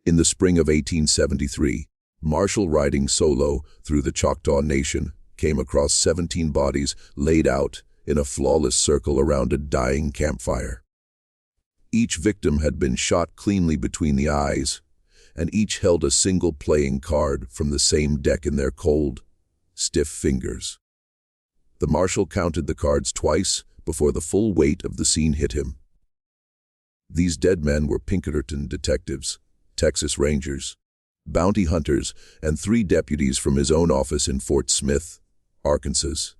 In the spring of 1873, Marshall, riding solo through the Choctaw Nation, came across 17 bodies laid out in a flawless circle around a dying campfire. Each victim had been shot cleanly between the eyes, and each held a single playing card from the same deck in their cold, stiff fingers. The marshal counted the cards twice before the full weight of the scene hit him. These dead men were Pinkerton detectives, Texas Rangers, bounty hunters, and 3 deputies from his own office in Fort Smith, Arkansas.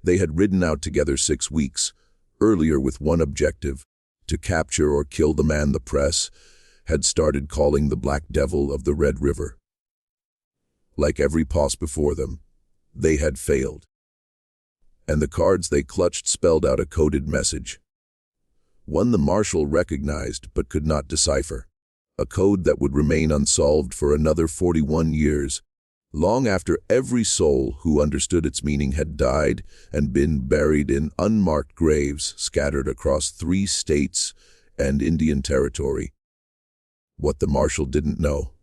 They had ridden out together 6 weeks earlier with one objective: to capture or kill the man the press had started calling the Black Devil of the Red River. Like every posse before them, they had failed. And the cards they clutched spelled out a coded message. One the marshal recognized but could not decipher. A code that would remain unsolved for another 41 years, long after every soul who understood its meaning had died and been buried in unmarked graves scattered across 3 states and Indian Territory. What the marshal didn't know,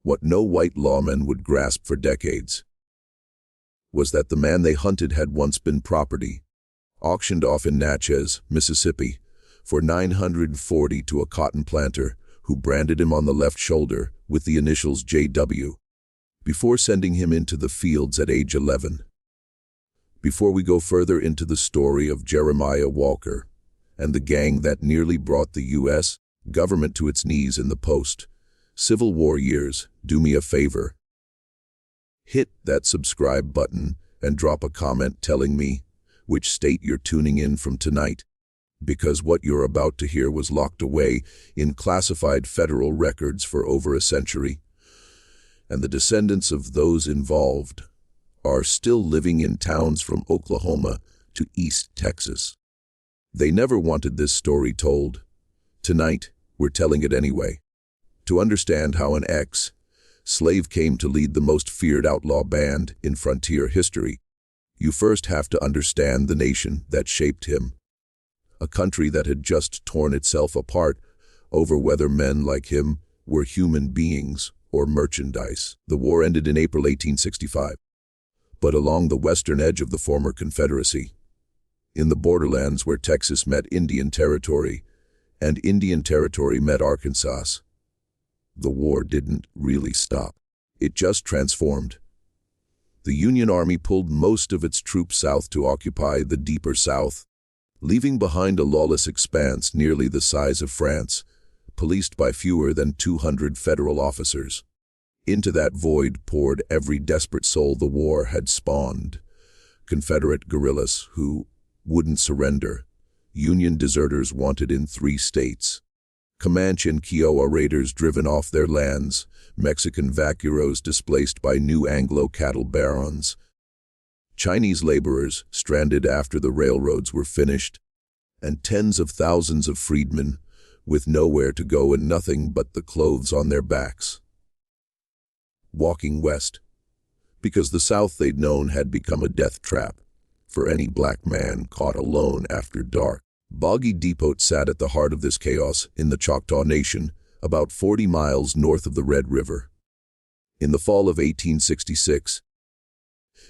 what no white lawman would grasp for decades, was that the man they hunted had once been property, auctioned off in Natchez, Mississippi, for $940 to a cotton planter who branded him on the left shoulder with the initials J.W. before sending him into the fields at age 11. Before we go further into the story of Jeremiah Walker and the gang that nearly brought the U.S. government to its knees in the post-Civil War years, do me a favor. Hit that subscribe button and drop a comment telling me which state you're tuning in from tonight, because what you're about to hear was locked away in classified federal records for over a century, and the descendants of those involved are still living in towns from Oklahoma to East Texas. They never wanted this story told. Tonight, we're telling it anyway. To understand how an ex-slave came to lead the most feared outlaw band in frontier history, you first have to understand the nation that shaped him. A country that had just torn itself apart over whether men like him were human beings or merchandise. The war ended in April 1865, but along the western edge of the former Confederacy, in the borderlands where Texas met Indian Territory and Indian Territory met Arkansas, the war didn't really stop. It just transformed. The Union Army pulled most of its troops south to occupy the deeper South, leaving behind a lawless expanse nearly the size of France, policed by fewer than 200 federal officers. Into that void poured every desperate soul the war had spawned: Confederate guerrillas who wouldn't surrender, Union deserters wanted in 3 states, Comanche and Kiowa raiders driven off their lands, Mexican vaqueros displaced by new Anglo cattle barons, Chinese laborers stranded after the railroads were finished, and tens of thousands of freedmen with nowhere to go and nothing but the clothes on their backs. Walking west, because the South they'd known had become a death trap for any black man caught alone after dark. Boggy Depot sat at the heart of this chaos in the Choctaw Nation, about 40 miles north of the Red River. In the fall of 1866,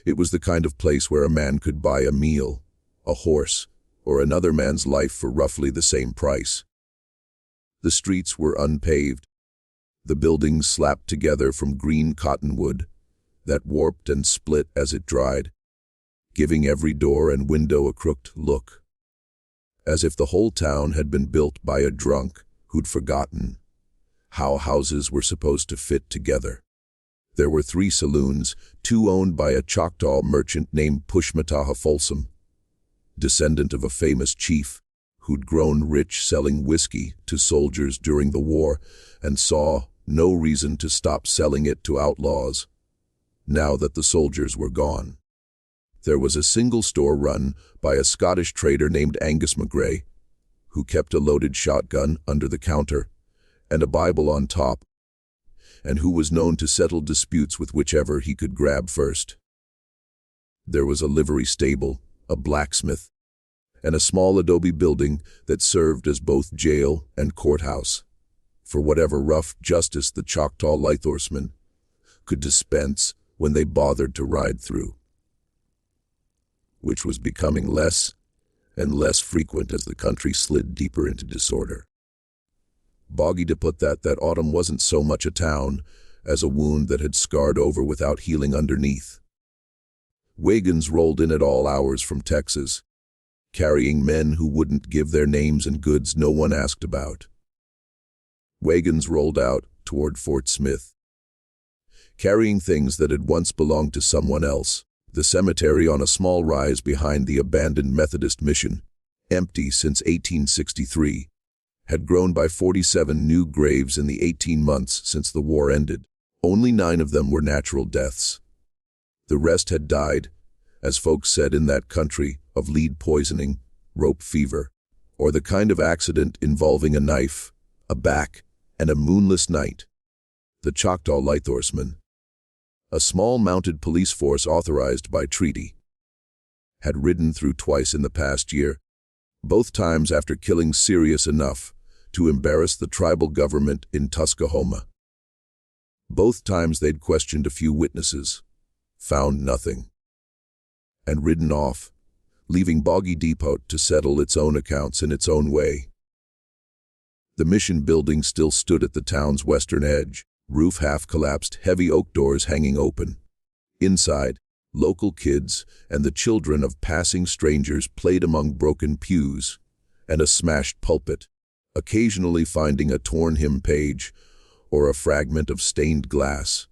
it was the kind of place where a man could buy a meal, a horse, or another man's life for roughly the same price. The streets were unpaved, the buildings slapped together from green cottonwood that warped and split as it dried, giving every door and window a crooked look, as if the whole town had been built by a drunk who'd forgotten how houses were supposed to fit together. There were 3 saloons, 2 owned by a Choctaw merchant named Pushmataha Folsom, descendant of a famous chief who'd grown rich selling whiskey to soldiers during the war and saw no reason to stop selling it to outlaws now that the soldiers were gone. There was a single store run by a Scottish trader named Angus McGray, who kept a loaded shotgun under the counter and a Bible on top, and who was known to settle disputes with whichever he could grab first. There was a livery stable, a blacksmith, and a small adobe building that served as both jail and courthouse. for whatever rough justice the Choctaw Lithorsmen could dispense when they bothered to ride through, which was becoming less and less frequent as the country slid deeper into disorder. Boggy to put that autumn wasn't so much a town as a wound that had scarred over without healing underneath. Wagons rolled in at all hours from Texas, carrying men who wouldn't give their names and goods no one asked about. Wagons rolled out toward Fort Smith, carrying things that had once belonged to someone else. The cemetery on a small rise behind the abandoned Methodist mission, empty since 1863, had grown by 47 new graves in the 18 months since the war ended. Only 9 of them were natural deaths. The rest had died, as folks said in that country, of lead poisoning, rope fever, or the kind of accident involving a knife, a back, and a moonless night. The Choctaw Lithorsmen, a small mounted police force authorized by treaty, had ridden through twice in the past year, both times after killing serious enough to embarrass the tribal government in Tuskahoma. Both times they'd questioned a few witnesses, found nothing, and ridden off, leaving Boggy Depot to settle its own accounts in its own way. The mission building still stood at the town's western edge, roof half-collapsed, heavy oak doors hanging open. Inside, local kids and the children of passing strangers played among broken pews and a smashed pulpit, occasionally finding a torn hymn page or a fragment of stained glass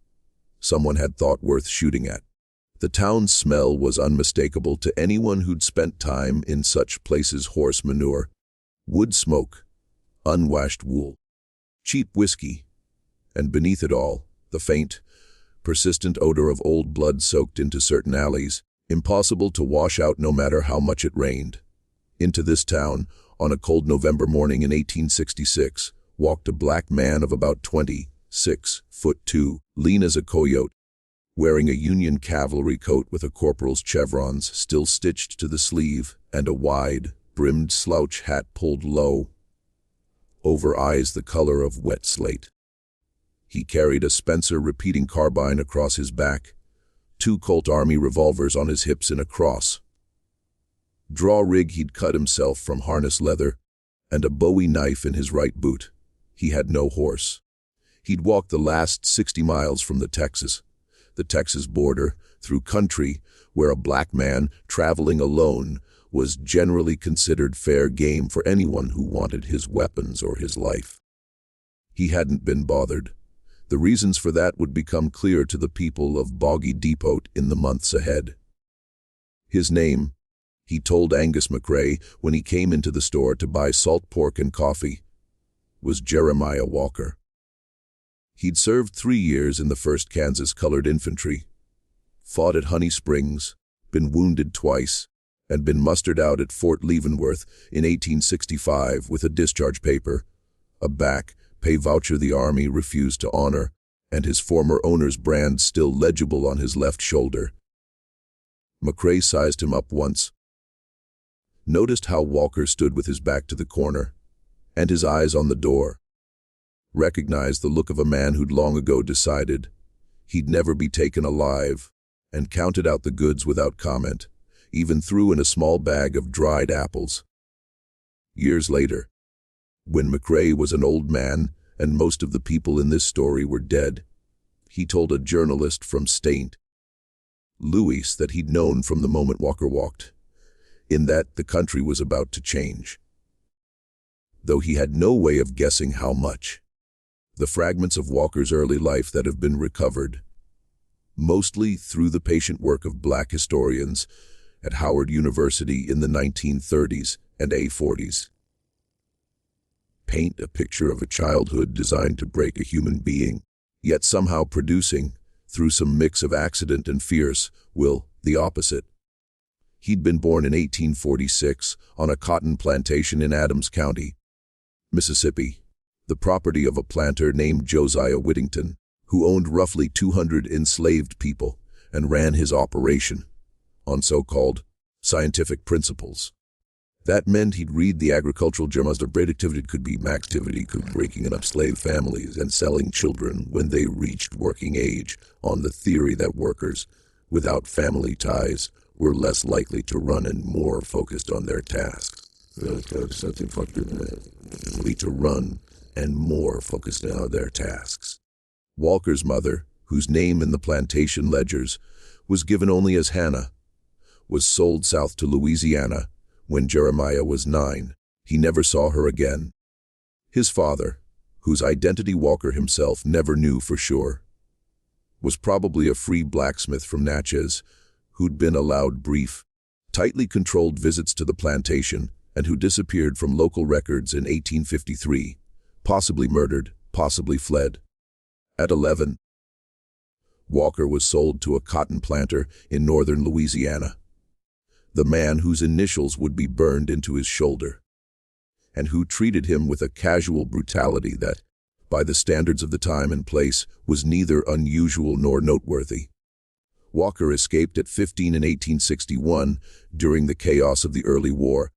someone had thought worth shooting at. The town's smell was unmistakable to anyone who'd spent time in such places: horse manure, wood smoke, unwashed wool, cheap whiskey, and beneath it all, the faint, persistent odor of old blood soaked into certain alleys, impossible to wash out no matter how much it rained. Into this town, on a cold November morning in 1866, walked a black man of about 26'2", lean as a coyote, wearing a Union cavalry coat with a corporal's chevrons still stitched to the sleeve and a wide-brimmed slouch hat pulled low over eyes the color of wet slate. He carried a Spencer repeating carbine across his back, 2 Colt Army revolvers on his hips in a cross, draw rig he'd cut himself from harness leather, and a Bowie knife in his right boot. He had no horse. He'd walked the last 60 miles from the Texas border, through country where a black man traveling alone was generally considered fair game for anyone who wanted his weapons or his life. He hadn't been bothered. The reasons for that would become clear to the people of Boggy Depot in the months ahead. His name, he told Angus McRae when he came into the store to buy salt pork and coffee, was Jeremiah Walker. He'd served 3 years in the 1st Kansas Colored Infantry, fought at Honey Springs, been wounded twice, and been mustered out at Fort Leavenworth in 1865 with a discharge paper, a back pay voucher the Army refused to honor, and his former owner's brand still legible on his left shoulder. McRae sized him up once, noticed how Walker stood with his back to the corner, and his eyes on the door, recognized the look of a man who'd long ago decided he'd never be taken alive, and counted out the goods without comment, even threw in a small bag of dried apples. Years later, when McRae was an old man and most of the people in this story were dead, he told a journalist from St. Louis that he'd known from the moment Walker walked, in that the country was about to change. Though he had no way of guessing how much. The fragments of Walker's early life that have been recovered, mostly through the patient work of black historians at Howard University in the 1930s and 40s, paint a picture of a childhood designed to break a human being, yet somehow producing, through some mix of accident and fierce will, the opposite. He'd been born in 1846 on a cotton plantation in Adams County, Mississippi, the property of a planter named Josiah Whittington, who owned roughly 200 enslaved people and ran his operation on so-called scientific principles. That meant he'd read the agricultural journals. The activity could be activity, could breaking up slave families and selling children when they reached working age, on the theory that workers without family ties were less likely to run and more focused on their tasks. To run and more focused on their tasks. Walker's mother, whose name in the plantation ledgers was given only as Hannah, was sold south to Louisiana when Jeremiah was 9. He never saw her again. His father, whose identity Walker himself never knew for sure, was probably a free blacksmith from Natchez who'd been allowed brief, tightly controlled visits to the plantation and who disappeared from local records in 1853, possibly murdered, possibly fled. At 11, Walker was sold to a cotton planter in northern Louisiana, the man whose initials would be burned into his shoulder, and who treated him with a casual brutality that, by the standards of the time and place, was neither unusual nor noteworthy. Walker escaped at 15 in 1861 during the chaos of the early war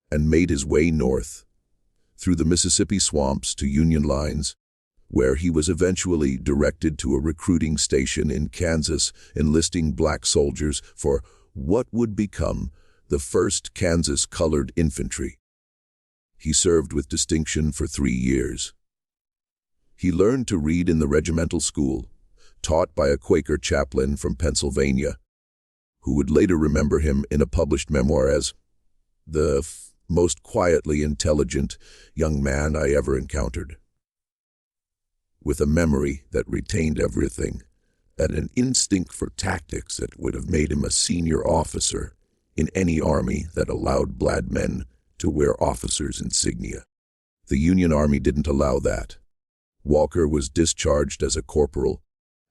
and made his way north, through the Mississippi swamps to Union lines, where he was eventually directed to a recruiting station in Kansas, enlisting black soldiers for what would become the 1st Kansas Colored Infantry. He served with distinction for 3 years. He learned to read in the regimental school, taught by a Quaker chaplain from Pennsylvania, who would later remember him in a published memoir as the most quietly intelligent young man I ever encountered. With a memory that retained everything, and an instinct for tactics that would have made him a senior officer in any army that allowed black men to wear officers' insignia. The Union Army didn't allow that. Walker was discharged as a corporal,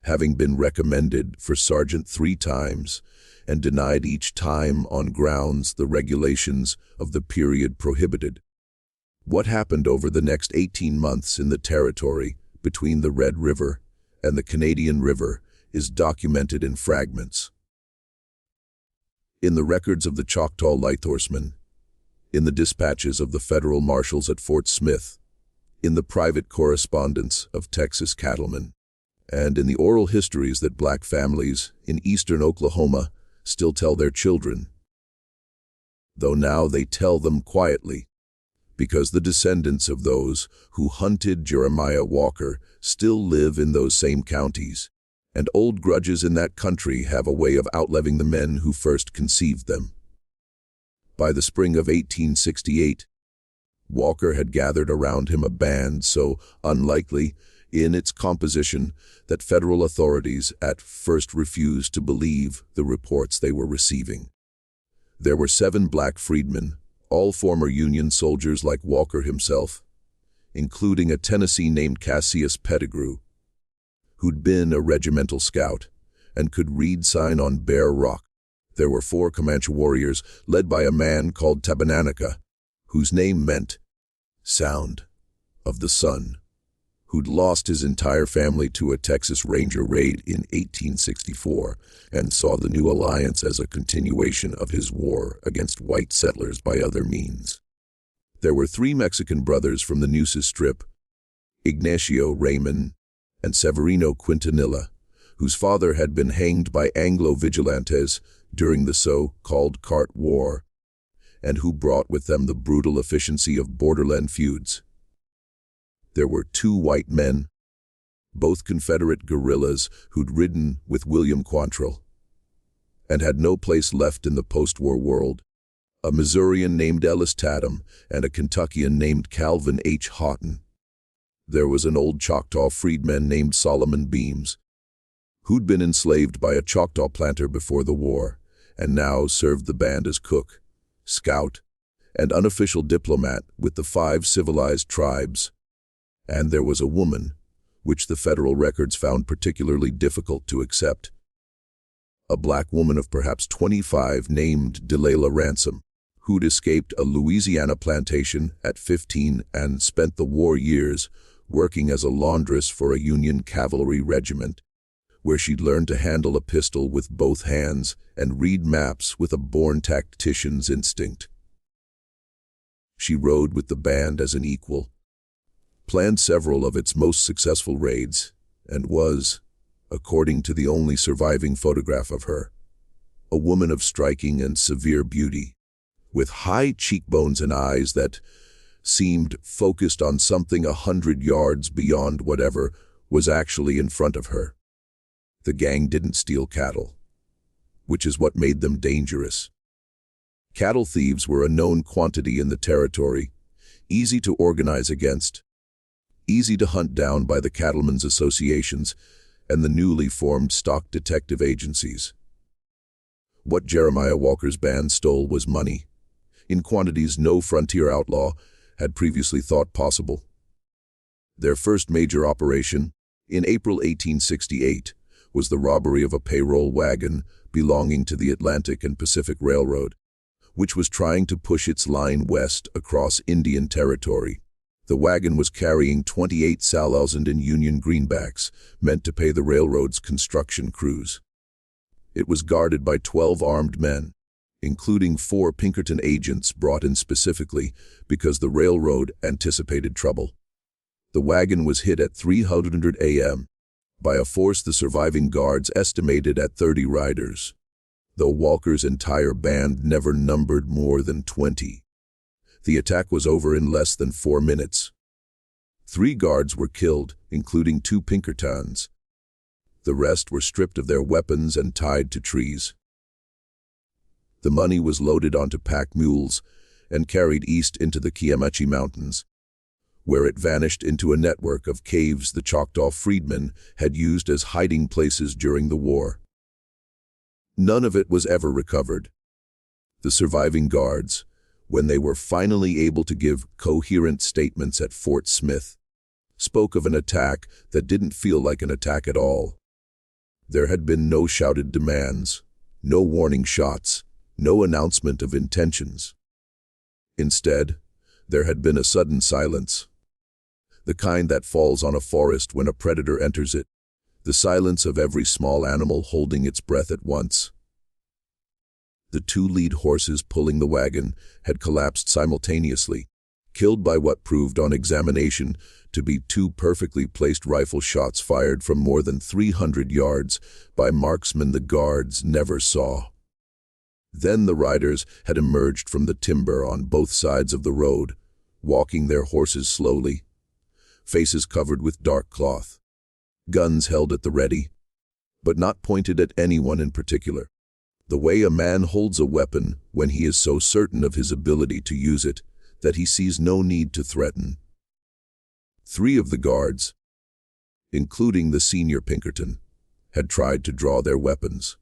having been recommended for sergeant 3 times and denied each time on grounds the regulations of the period prohibited. What happened over the next 18 months in the territory between the Red River and the Canadian River is documented in fragments. In the records of the Choctaw Light Horsemen, in the dispatches of the federal marshals at Fort Smith, in the private correspondence of Texas cattlemen, and in the oral histories that black families in eastern Oklahoma still tell their children, though now they tell them quietly, because the descendants of those who hunted Jeremiah Walker still live in those same counties, and old grudges in that country have a way of outliving the men who first conceived them. By the spring of 1868, Walker had gathered around him a band so unlikely in its composition that federal authorities at first refused to believe the reports they were receiving. There were 7 black freedmen, all former Union soldiers like Walker himself, including a Tennessee named Cassius Pettigrew, who'd been a regimental scout and could read sign on Bear Rock. There were 4 Comanche warriors led by a man called Tabananica, whose name meant sound of the sun, who'd lost his entire family to a Texas Ranger raid in 1864 and saw the new alliance as a continuation of his war against white settlers by other means. There were 3 Mexican brothers from the Nueces Strip, Ignacio Raymond and Severino Quintanilla, whose father had been hanged by Anglo vigilantes during the so-called Cart War, and who brought with them the brutal efficiency of borderland feuds. There were 2 white men, both Confederate guerrillas who'd ridden with William Quantrill, and had no place left in the post-war world, a Missourian named Ellis Tatum and a Kentuckian named Calvin H. Houghton. There was an old Choctaw freedman named Solomon Beams, who'd been enslaved by a Choctaw planter before the war, and now served the band as cook, scout, and unofficial diplomat with the 5 civilized tribes. And there was a woman, which the federal records found particularly difficult to accept. A black woman of perhaps 25 named Delilah Ransom, who'd escaped a Louisiana plantation at 15 and spent the war years working as a laundress for a Union cavalry regiment, where she'd learned to handle a pistol with both hands and read maps with a born tactician's instinct. She rode with the band as an equal, planned several of its most successful raids, and was, according to the only surviving photograph of her, a woman of striking and severe beauty, with high cheekbones and eyes that seemed focused on something 100 yards beyond whatever was actually in front of her. The gang didn't steal cattle, which is what made them dangerous. Cattle thieves were a known quantity in the territory, easy to organize against, easy to hunt down by the cattlemen's associations and the newly formed stock detective agencies. What Jeremiah Walker's band stole was money, in quantities no frontier outlaw had previously thought possible. Their first major operation, in April 1868, was the robbery of a payroll wagon belonging to the Atlantic and Pacific Railroad, which was trying to push its line west across Indian Territory. The wagon was carrying 28,000 in Union greenbacks, meant to pay the railroad's construction crews. It was guarded by 12 armed men, including 4 Pinkerton agents brought in specifically because the railroad anticipated trouble. The wagon was hit at 300 a.m. by a force the surviving guards estimated at 30 riders, though Walker's entire band never numbered more than 20. The attack was over in less than 4 minutes. 3 guards were killed, including 2 Pinkertons. The rest were stripped of their weapons and tied to trees. The money was loaded onto pack mules and carried east into the Kiamachi Mountains, where it vanished into a network of caves the Choctaw freedmen had used as hiding places during the war. None of it was ever recovered. The surviving guards, when they were finally able to give coherent statements at Fort Smith, spoke of an attack that didn't feel like an attack at all. There had been no shouted demands, no warning shots, no announcement of intentions. Instead, there had been a sudden silence, the kind that falls on a forest when a predator enters it, the silence of every small animal holding its breath at once. The 2 lead horses pulling the wagon had collapsed simultaneously, killed by what proved on examination to be 2 perfectly placed rifle shots fired from more than 300 yards by marksmen the guards never saw. Then the riders had emerged from the timber on both sides of the road, walking their horses slowly, faces covered with dark cloth, guns held at the ready, but not pointed at anyone in particular. The way a man holds a weapon when he is so certain of his ability to use it that he sees no need to threaten. 3 of the guards, including the senior Pinkerton, had tried to draw their weapons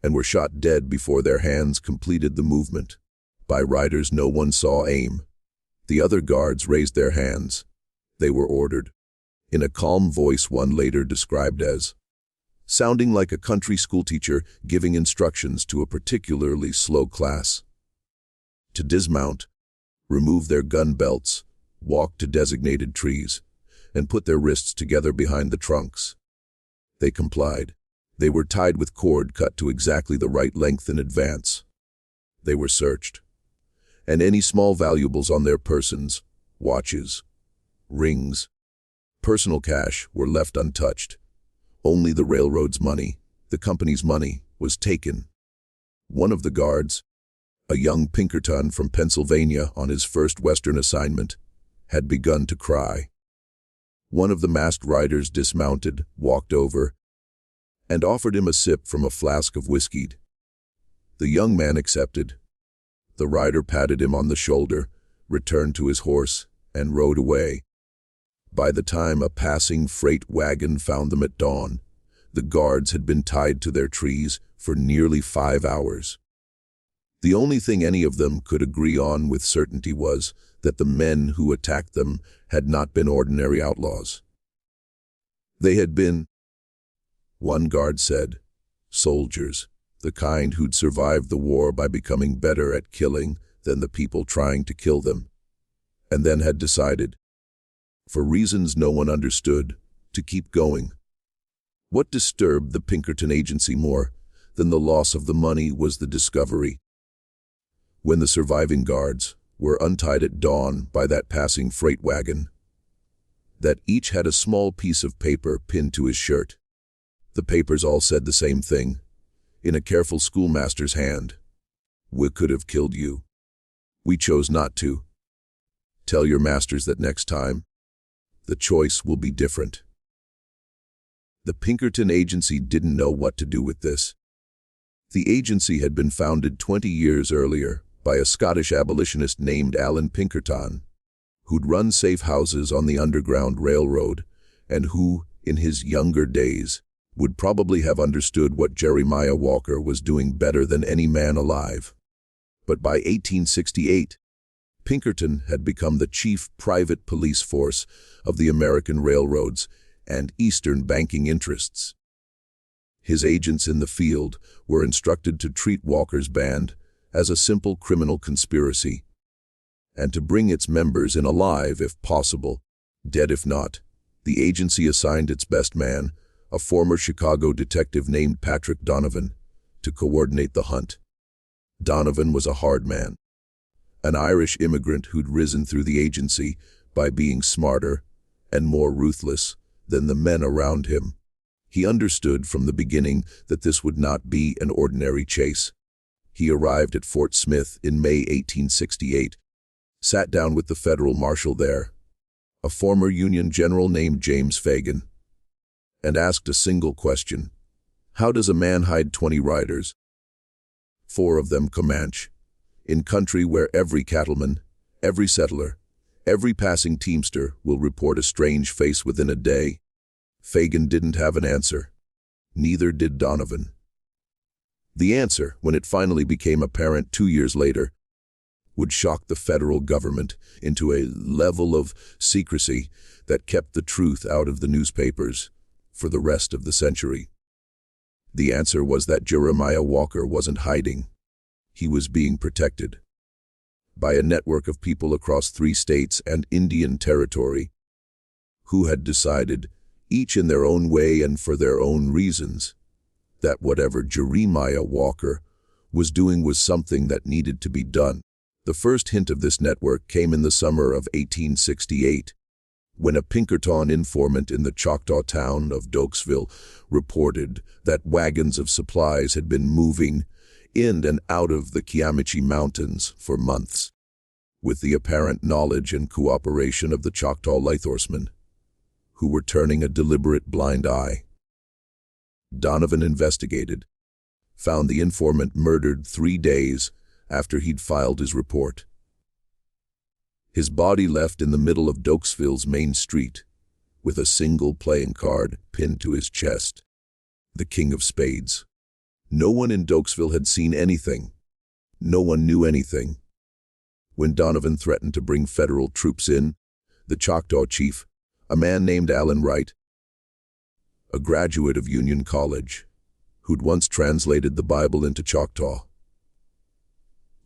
and were shot dead before their hands completed the movement. By riders no one saw aim. The other guards raised their hands. They were ordered, in a calm voice one later described as sounding like a country schoolteacher giving instructions to a particularly slow class, to dismount, remove their gun belts, walk to designated trees, and put their wrists together behind the trunks. They complied. They were tied with cord cut to exactly the right length in advance. They were searched, and any small valuables on their persons, watches, rings, personal cash, were left untouched. Only the railroad's money, the company's money, was taken. One of the guards, a young Pinkerton from Pennsylvania on his first Western assignment, had begun to cry. One of the masked riders dismounted, walked over, and offered him a sip from a flask of whiskey. The young man accepted. The rider patted him on the shoulder, returned to his horse, and rode away. By the time a passing freight wagon found them at dawn, the guards had been tied to their trees for nearly 5 hours. The only thing any of them could agree on with certainty was that the men who attacked them had not been ordinary outlaws. They had been, one guard said, soldiers, the kind who'd survived the war by becoming better at killing than the people trying to kill them, and then had decided, for reasons no one understood, to keep going. What disturbed the Pinkerton agency more than the loss of the money was the discovery. When the surviving guards, were untied at dawn by that passing freight wagon, that each had a small piece of paper pinned to his shirt. The papers all said the same thing, in a careful schoolmaster's hand. We could have killed you. We chose not to. Tell your masters that next time, the choice will be different. The Pinkerton Agency didn't know what to do with this. The agency had been founded 20 years earlier by a Scottish abolitionist named Alan Pinkerton, who'd run safe houses on the Underground Railroad and who, in his younger days, would probably have understood what Jeremiah Walker was doing better than any man alive. But by 1868, Pinkerton had become the chief private police force of the American railroads and Eastern banking interests. His agents in the field were instructed to treat Walker's band as a simple criminal conspiracy, and to bring its members in alive if possible, dead if not. The agency assigned its best man, a former Chicago detective named Patrick Donovan, to coordinate the hunt. Donovan was a hard man, an Irish immigrant who'd risen through the agency by being smarter and more ruthless than the men around him. He understood from the beginning that this would not be an ordinary chase. He arrived at Fort Smith in May 1868, sat down with the federal marshal there, a former Union general named James Fagan, and asked a single question. How does a man hide 20 riders? 4 of them Comanche, in country where every cattleman, every settler, every passing teamster will report a strange face within a day? Fagan didn't have an answer. Neither did Donovan. The answer, when it finally became apparent 2 years later, would shock the federal government into a level of secrecy that kept the truth out of the newspapers for the rest of the century. The answer was that Jeremiah Walker wasn't hiding. He was being protected by a network of people across 3 states and Indian Territory who had decided, each in their own way and for their own reasons, that whatever Jeremiah Walker was doing was something that needed to be done. The first hint of this network came in the summer of 1868, when a Pinkerton informant in the Choctaw town of Dokesville reported that wagons of supplies had been moving in and out of the Kiamichi Mountains for months, with the apparent knowledge and cooperation of the Choctaw Light Horsemen, who were turning a deliberate blind eye. Donovan investigated, found the informant murdered 3 days after he'd filed his report. His body left in the middle of Dokesville's main street, with a single playing card pinned to his chest. The King of Spades. No one in Dokesville had seen anything. No one knew anything. When Donovan threatened to bring federal troops in, the Choctaw chief, a man named Allen Wright, a graduate of Union College, who'd once translated the Bible into Choctaw,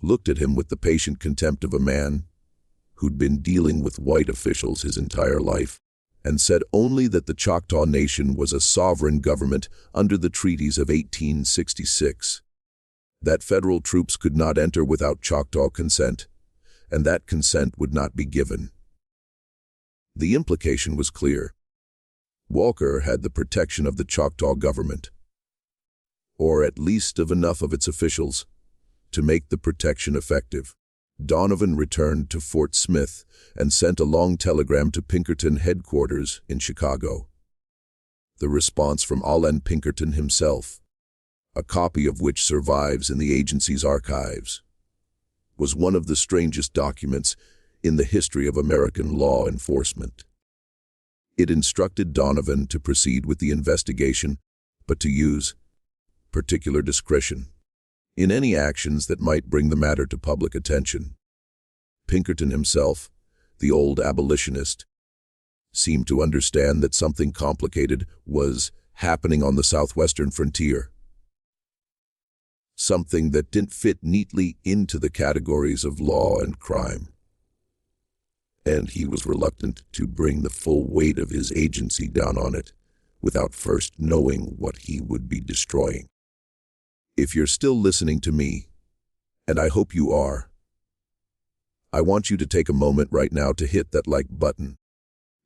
looked at him with the patient contempt of a man who'd been dealing with white officials his entire life, and said only that the Choctaw Nation was a sovereign government under the treaties of 1866, that federal troops could not enter without Choctaw consent, and that consent would not be given. The implication was clear. Walker had the protection of the Choctaw government, or at least of enough of its officials, to make the protection effective. Donovan returned to Fort Smith and sent a long telegram to Pinkerton headquarters in Chicago. The response from Alan Pinkerton himself, a copy of which survives in the agency's archives, was one of the strangest documents in the history of American law enforcement. It instructed Donovan to proceed with the investigation, but to use particular discretion in any actions that might bring the matter to public attention. Pinkerton himself, the old abolitionist, seemed to understand that something complicated was happening on the southwestern frontier. Something that didn't fit neatly into the categories of law and crime. And he was reluctant to bring the full weight of his agency down on it without first knowing what he would be destroying. If you're still listening to me, and I hope you are, I want you to take a moment right now to hit that like button,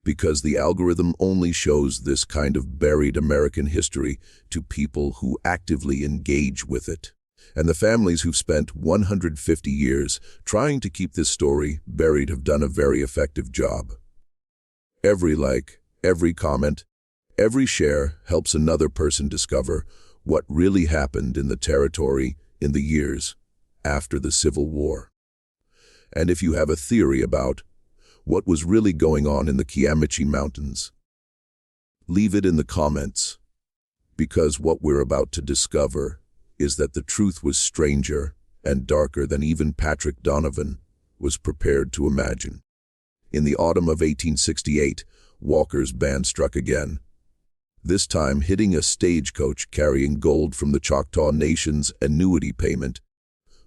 because the algorithm only shows this kind of buried American history to people who actively engage with it. And the families who've spent 150 years trying to keep this story buried have done a very effective job. Every like, every comment, every share helps another person discover what really happened in the territory in the years after the Civil War. And if you have a theory about what was really going on in the Kiamichi Mountains, leave it in the comments, because what we're about to discover is that the truth was stranger and darker than even Patrick Donovan was prepared to imagine. In the autumn of 1868, Walker's band struck again, this time hitting a stagecoach carrying gold from the Choctaw Nation's annuity payment,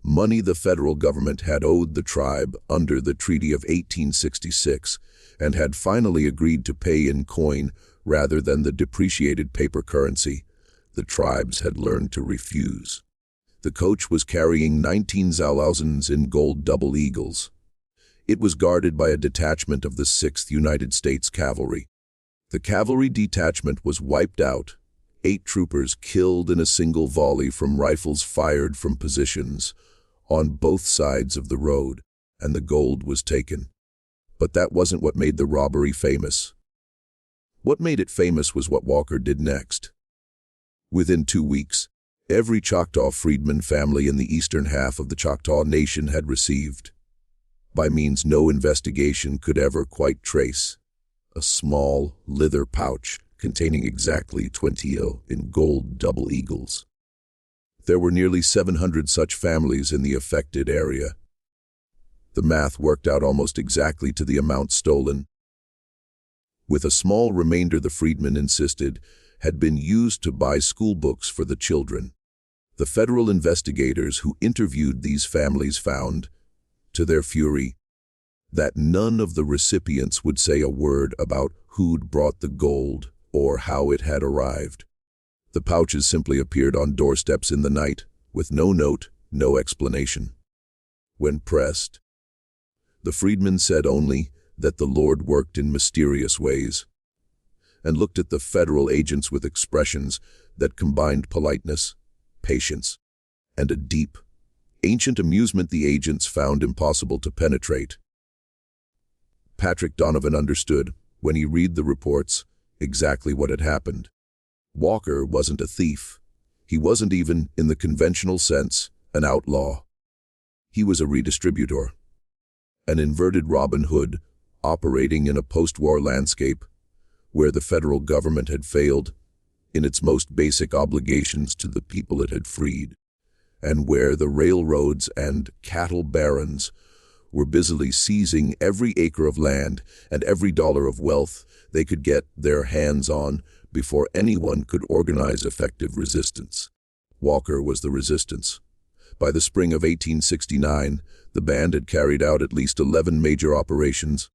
money the federal government had owed the tribe under the Treaty of 1866 and had finally agreed to pay in coin rather than the depreciated paper currency the tribes had learned to refuse. The coach was carrying 19 Zalausens in gold double eagles. It was guarded by a detachment of the 6th United States Cavalry. The cavalry detachment was wiped out, 8 troopers killed in a single volley from rifles fired from positions on both sides of the road, and the gold was taken. But that wasn't what made the robbery famous. What made it famous was what Walker did next. Within 2 weeks, every Choctaw freedman family in the eastern half of the Choctaw Nation had received, by means no investigation could ever quite trace, a small leather pouch containing exactly 20 in gold double eagles. There were nearly 700 such families in the affected area. The math worked out almost exactly to the amount stolen, with a small remainder the freedmen insisted had been used to buy school books for the children. The federal investigators who interviewed these families found, to their fury, that none of the recipients would say a word about who'd brought the gold or how it had arrived. The pouches simply appeared on doorsteps in the night, with no note, no explanation. When pressed, the freedmen said only that the Lord worked in mysterious ways, and looked at the federal agents with expressions that combined politeness, patience, and a deep, ancient amusement the agents found impossible to penetrate. Patrick Donovan understood, when he read the reports, exactly what had happened. Walker wasn't a thief. He wasn't even, in the conventional sense, an outlaw. He was a redistributor, an inverted Robin Hood, operating in a post-war landscape where the federal government had failed in its most basic obligations to the people it had freed, and where the railroads and cattle barons were busily seizing every acre of land and every dollar of wealth they could get their hands on before anyone could organize effective resistance. Walker was the resistance. By the spring of 1869, the band had carried out at least 11 major operations,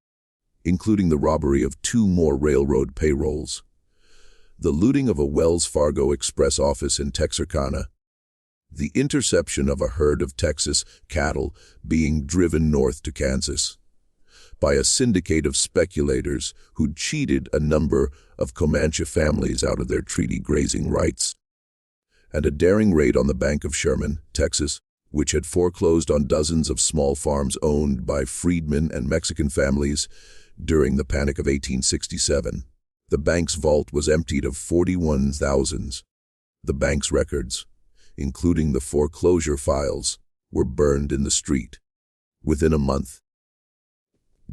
including the robbery of 2 more railroad payrolls, the looting of a Wells Fargo Express office in Texarkana, the interception of a herd of Texas cattle being driven north to Kansas by a syndicate of speculators who'd cheated a number of Comanche families out of their treaty grazing rights, and a daring raid on the Bank of Sherman, Texas, which had foreclosed on dozens of small farms owned by freedmen and Mexican families during the Panic of 1867. The bank's vault was emptied of 41 thousands. The bank's records, including the foreclosure files, were burned in the street. Within a month,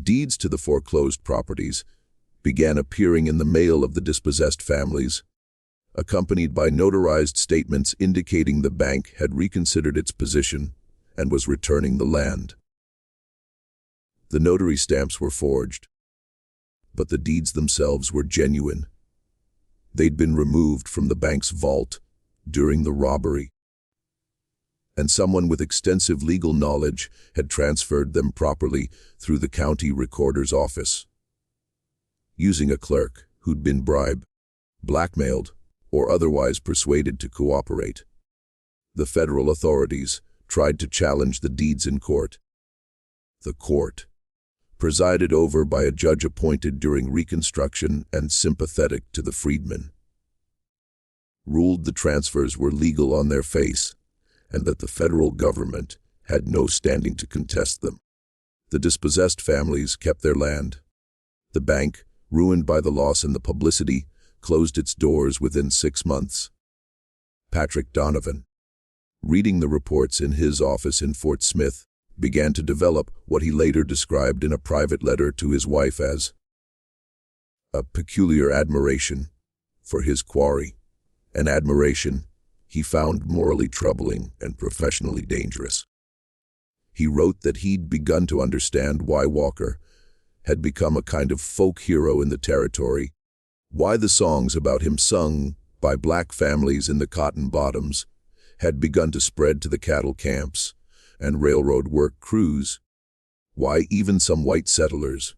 deeds to the foreclosed properties began appearing in the mail of the dispossessed families, accompanied by notarized statements indicating the bank had reconsidered its position and was returning the land. The notary stamps were forged, but the deeds themselves were genuine. They'd been removed from the bank's vault during the robbery, and someone with extensive legal knowledge had transferred them properly through the county recorder's office, using a clerk who'd been bribed, blackmailed, or otherwise persuaded to cooperate. The federal authorities tried to challenge the deeds in court. The court, presided over by a judge appointed during Reconstruction and sympathetic to the freedmen, ruled the transfers were legal on their face and that the federal government had no standing to contest them. The dispossessed families kept their land. The bank, ruined by the loss and the publicity, closed its doors within 6 months. Patrick Donovan, reading the reports in his office in Fort Smith, began to develop what he later described in a private letter to his wife as a peculiar admiration for his quarry, an admiration he found morally troubling and professionally dangerous. He wrote that he'd begun to understand why Walker had become a kind of folk hero in the territory, why the songs about him sung by black families in the cotton bottoms had begun to spread to the cattle camps and railroad work crews, why even some white settlers,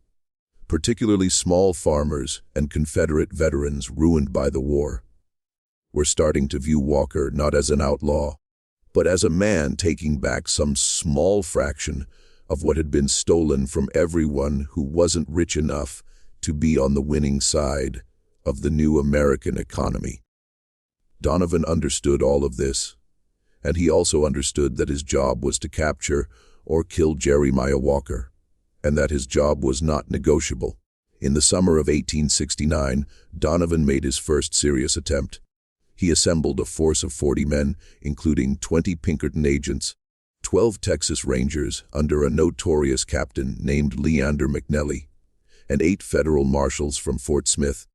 particularly small farmers and Confederate veterans ruined by the war, were starting to view Walker not as an outlaw, but as a man taking back some small fraction of what had been stolen from everyone who wasn't rich enough to be on the winning side of the new American economy. Donovan understood all of this, and he also understood that his job was to capture or kill Jeremiah Walker, and that his job was not negotiable. In the summer of 1869, Donovan made his first serious attempt. He assembled a force of 40 men, including 20 Pinkerton agents, 12 Texas Rangers under a notorious captain named Leander McNelly, and 8 federal marshals from Fort Smith.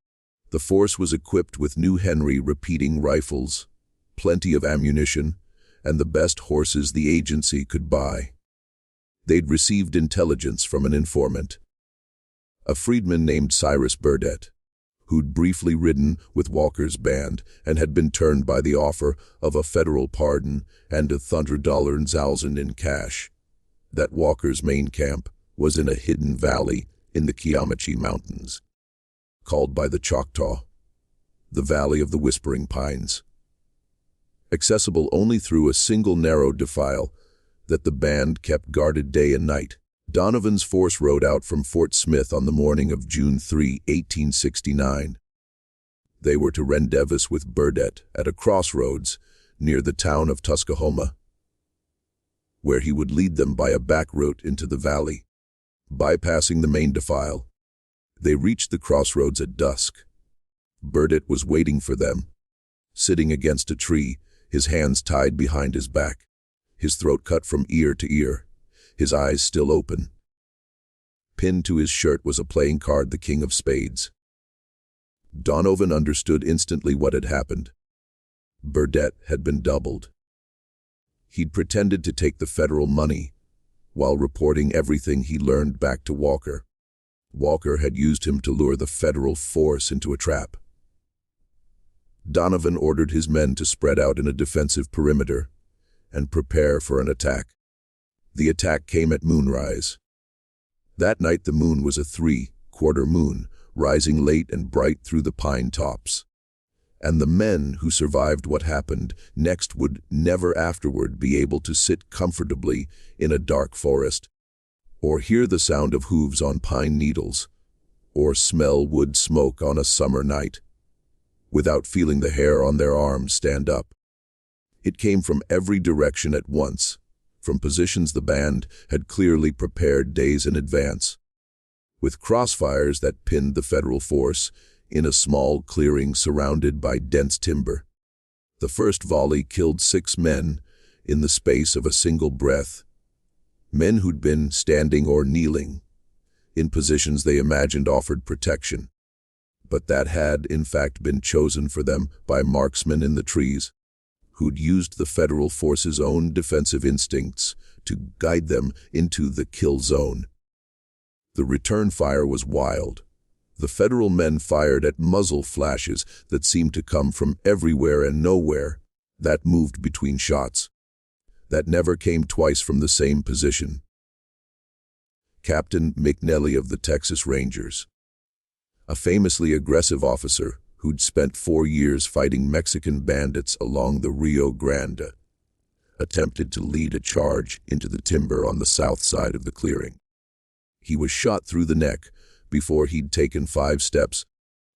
The force was equipped with new Henry repeating rifles, plenty of ammunition, and the best horses the agency could buy. They'd received intelligence from an informant, a freedman named Cyrus Burdett, who'd briefly ridden with Walker's band and had been turned by the offer of a federal pardon and $100,000 in cash, that Walker's main camp was in a hidden valley in the Kiamachi Mountains, called by the Choctaw the Valley of the Whispering Pines, accessible only through a single narrow defile that the band kept guarded day and night. Donovan's force rode out from Fort Smith on the morning of June 3, 1869. They were to rendezvous with Burdett at a crossroads near the town of Tuskahoma, where he would lead them by a back route into the valley. Bypassing the main defile, they reached the crossroads at dusk. Burdett was waiting for them, sitting against a tree, his hands tied behind his back, his throat cut from ear to ear, his eyes still open. Pinned to his shirt was a playing card, the King of Spades. Donovan understood instantly what had happened. Burdett had been doubled. He'd pretended to take the federal money while reporting everything he learned back to Walker. Walker had used him to lure the federal force into a trap. Donovan ordered his men to spread out in a defensive perimeter and prepare for an attack. The attack came at moonrise. That night the moon was a 3/4 moon, rising late and bright through the pine tops. And the men who survived what happened next would never afterward be able to sit comfortably in a dark forest, or hear the sound of hooves on pine needles, or smell wood smoke on a summer night, without feeling the hair on their arms stand up. It came from every direction at once, from positions the band had clearly prepared days in advance, with crossfires that pinned the federal force in a small clearing surrounded by dense timber. The first volley killed 6 men in the space of a single breath, men who'd been standing or kneeling in positions they imagined offered protection, but that had in fact been chosen for them by marksmen in the trees, who'd used the federal force's own defensive instincts to guide them into the kill zone. The return fire was wild. The federal men fired at muzzle flashes that seemed to come from everywhere and nowhere, that moved between shots, that never came twice from the same position. Captain McNelly of the Texas Rangers, a famously aggressive officer who'd spent 4 years fighting Mexican bandits along the Rio Grande, attempted to lead a charge into the timber on the south side of the clearing. He was shot through the neck before he'd taken 5 steps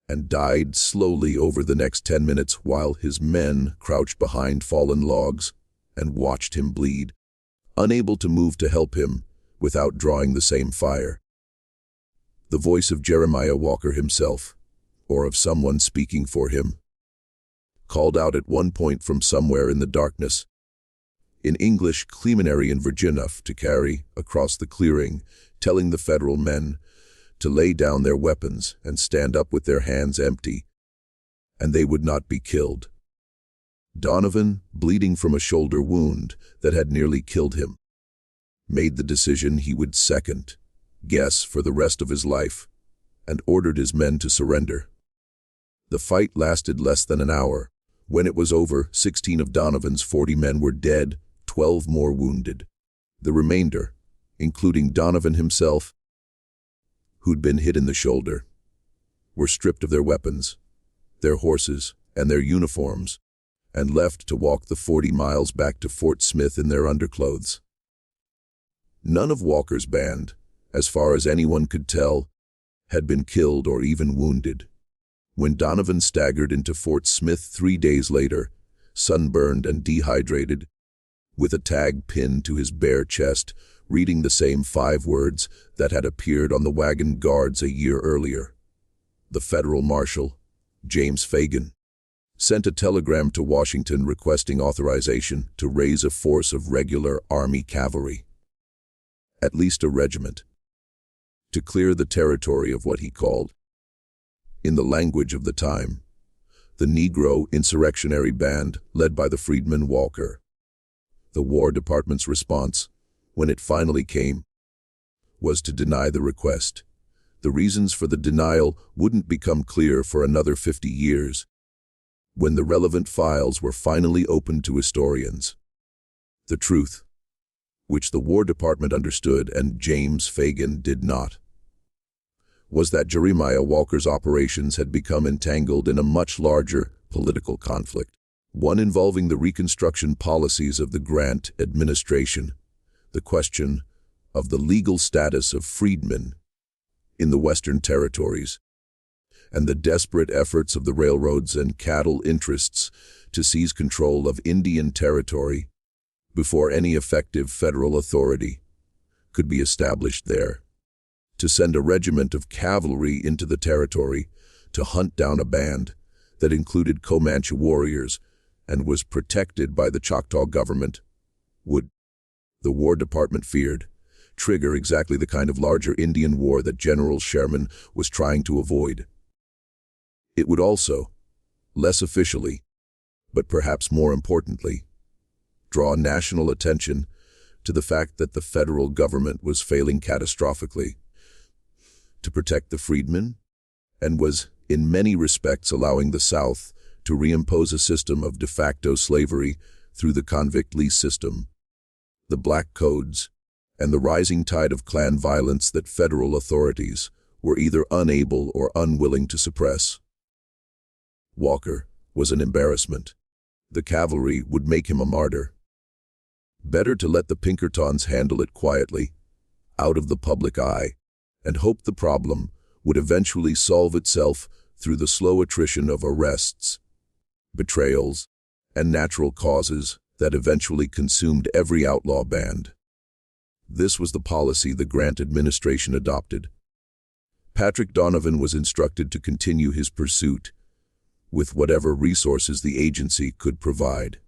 and died slowly over the next 10 minutes while his men crouched behind fallen logs and watched him bleed, unable to move to help him without drawing the same fire. The voice of Jeremiah Walker himself, or of someone speaking for him, called out at one point from somewhere in the darkness, in English clemenary and virgin enough to carry across the clearing, telling the federal men to lay down their weapons and stand up with their hands empty, and they would not be killed. Donovan, bleeding from a shoulder wound that had nearly killed him, made the decision he would second guess for the rest of his life and ordered his men to surrender. The fight lasted less than an hour. When it was over, 16 of Donovan's 40 men were dead, 12 more wounded. The remainder, including Donovan himself, who'd been hit in the shoulder, were stripped of their weapons, their horses, and their uniforms, and left to walk the 40 miles back to Fort Smith in their underclothes. None of Walker's band, as far as anyone could tell, had been killed or even wounded. When Donovan staggered into Fort Smith 3 days later, sunburned and dehydrated, with a tag pinned to his bare chest, reading the same 5 words that had appeared on the wagon guards a year earlier, the federal marshal, James Fagan, sent a telegram to Washington requesting authorization to raise a force of regular Army cavalry, at least a regiment, to clear the territory of what he called, in the language of the time, the Negro insurrectionary band led by the freedman Walker. The War Department's response, when it finally came, was to deny the request. The reasons for the denial wouldn't become clear for another 50 years, when the relevant files were finally opened to historians. The truth, which the War Department understood and James Fagan did not, was that Jeremiah Walker's operations had become entangled in a much larger political conflict, one involving the Reconstruction policies of the Grant administration, the question of the legal status of freedmen in the Western Territories, and the desperate efforts of the railroads and cattle interests to seize control of Indian Territory before any effective federal authority could be established there. To send a regiment of cavalry into the territory to hunt down a band that included Comanche warriors and was protected by the Choctaw government would, the War Department feared, trigger exactly the kind of larger Indian war that General Sherman was trying to avoid. It would also, less officially, but perhaps more importantly, draw national attention to the fact that the federal government was failing catastrophically to protect the freedmen, and was, in many respects, allowing the South to reimpose a system of de facto slavery through the convict lease system, the black codes, and the rising tide of Klan violence that federal authorities were either unable or unwilling to suppress. Walker was an embarrassment. The cavalry would make him a martyr. Better to let the Pinkertons handle it quietly, out of the public eye, and hope the problem would eventually solve itself through the slow attrition of arrests, betrayals, and natural causes that eventually consumed every outlaw band. This was the policy the Grant administration adopted. Patrick Donovan was instructed to continue his pursuit with whatever resources the agency could provide,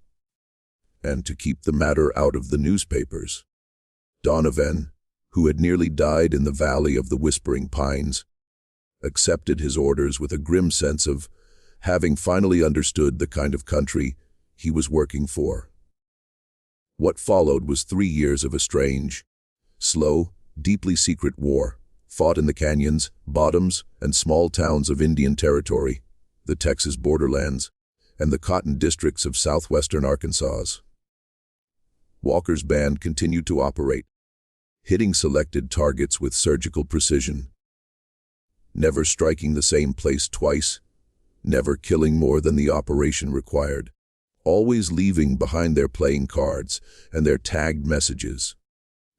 and to keep the matter out of the newspapers. Donovan, who had nearly died in the Valley of the Whispering Pines, accepted his orders with a grim sense of having finally understood the kind of country he was working for. What followed was 3 years of a strange, slow, deeply secret war, fought in the canyons, bottoms, and small towns of Indian Territory, the Texas borderlands, and the cotton districts of southwestern Arkansas. Walker's band continued to operate, hitting selected targets with surgical precision, never striking the same place twice, never killing more than the operation required, always leaving behind their playing cards and their tagged messages.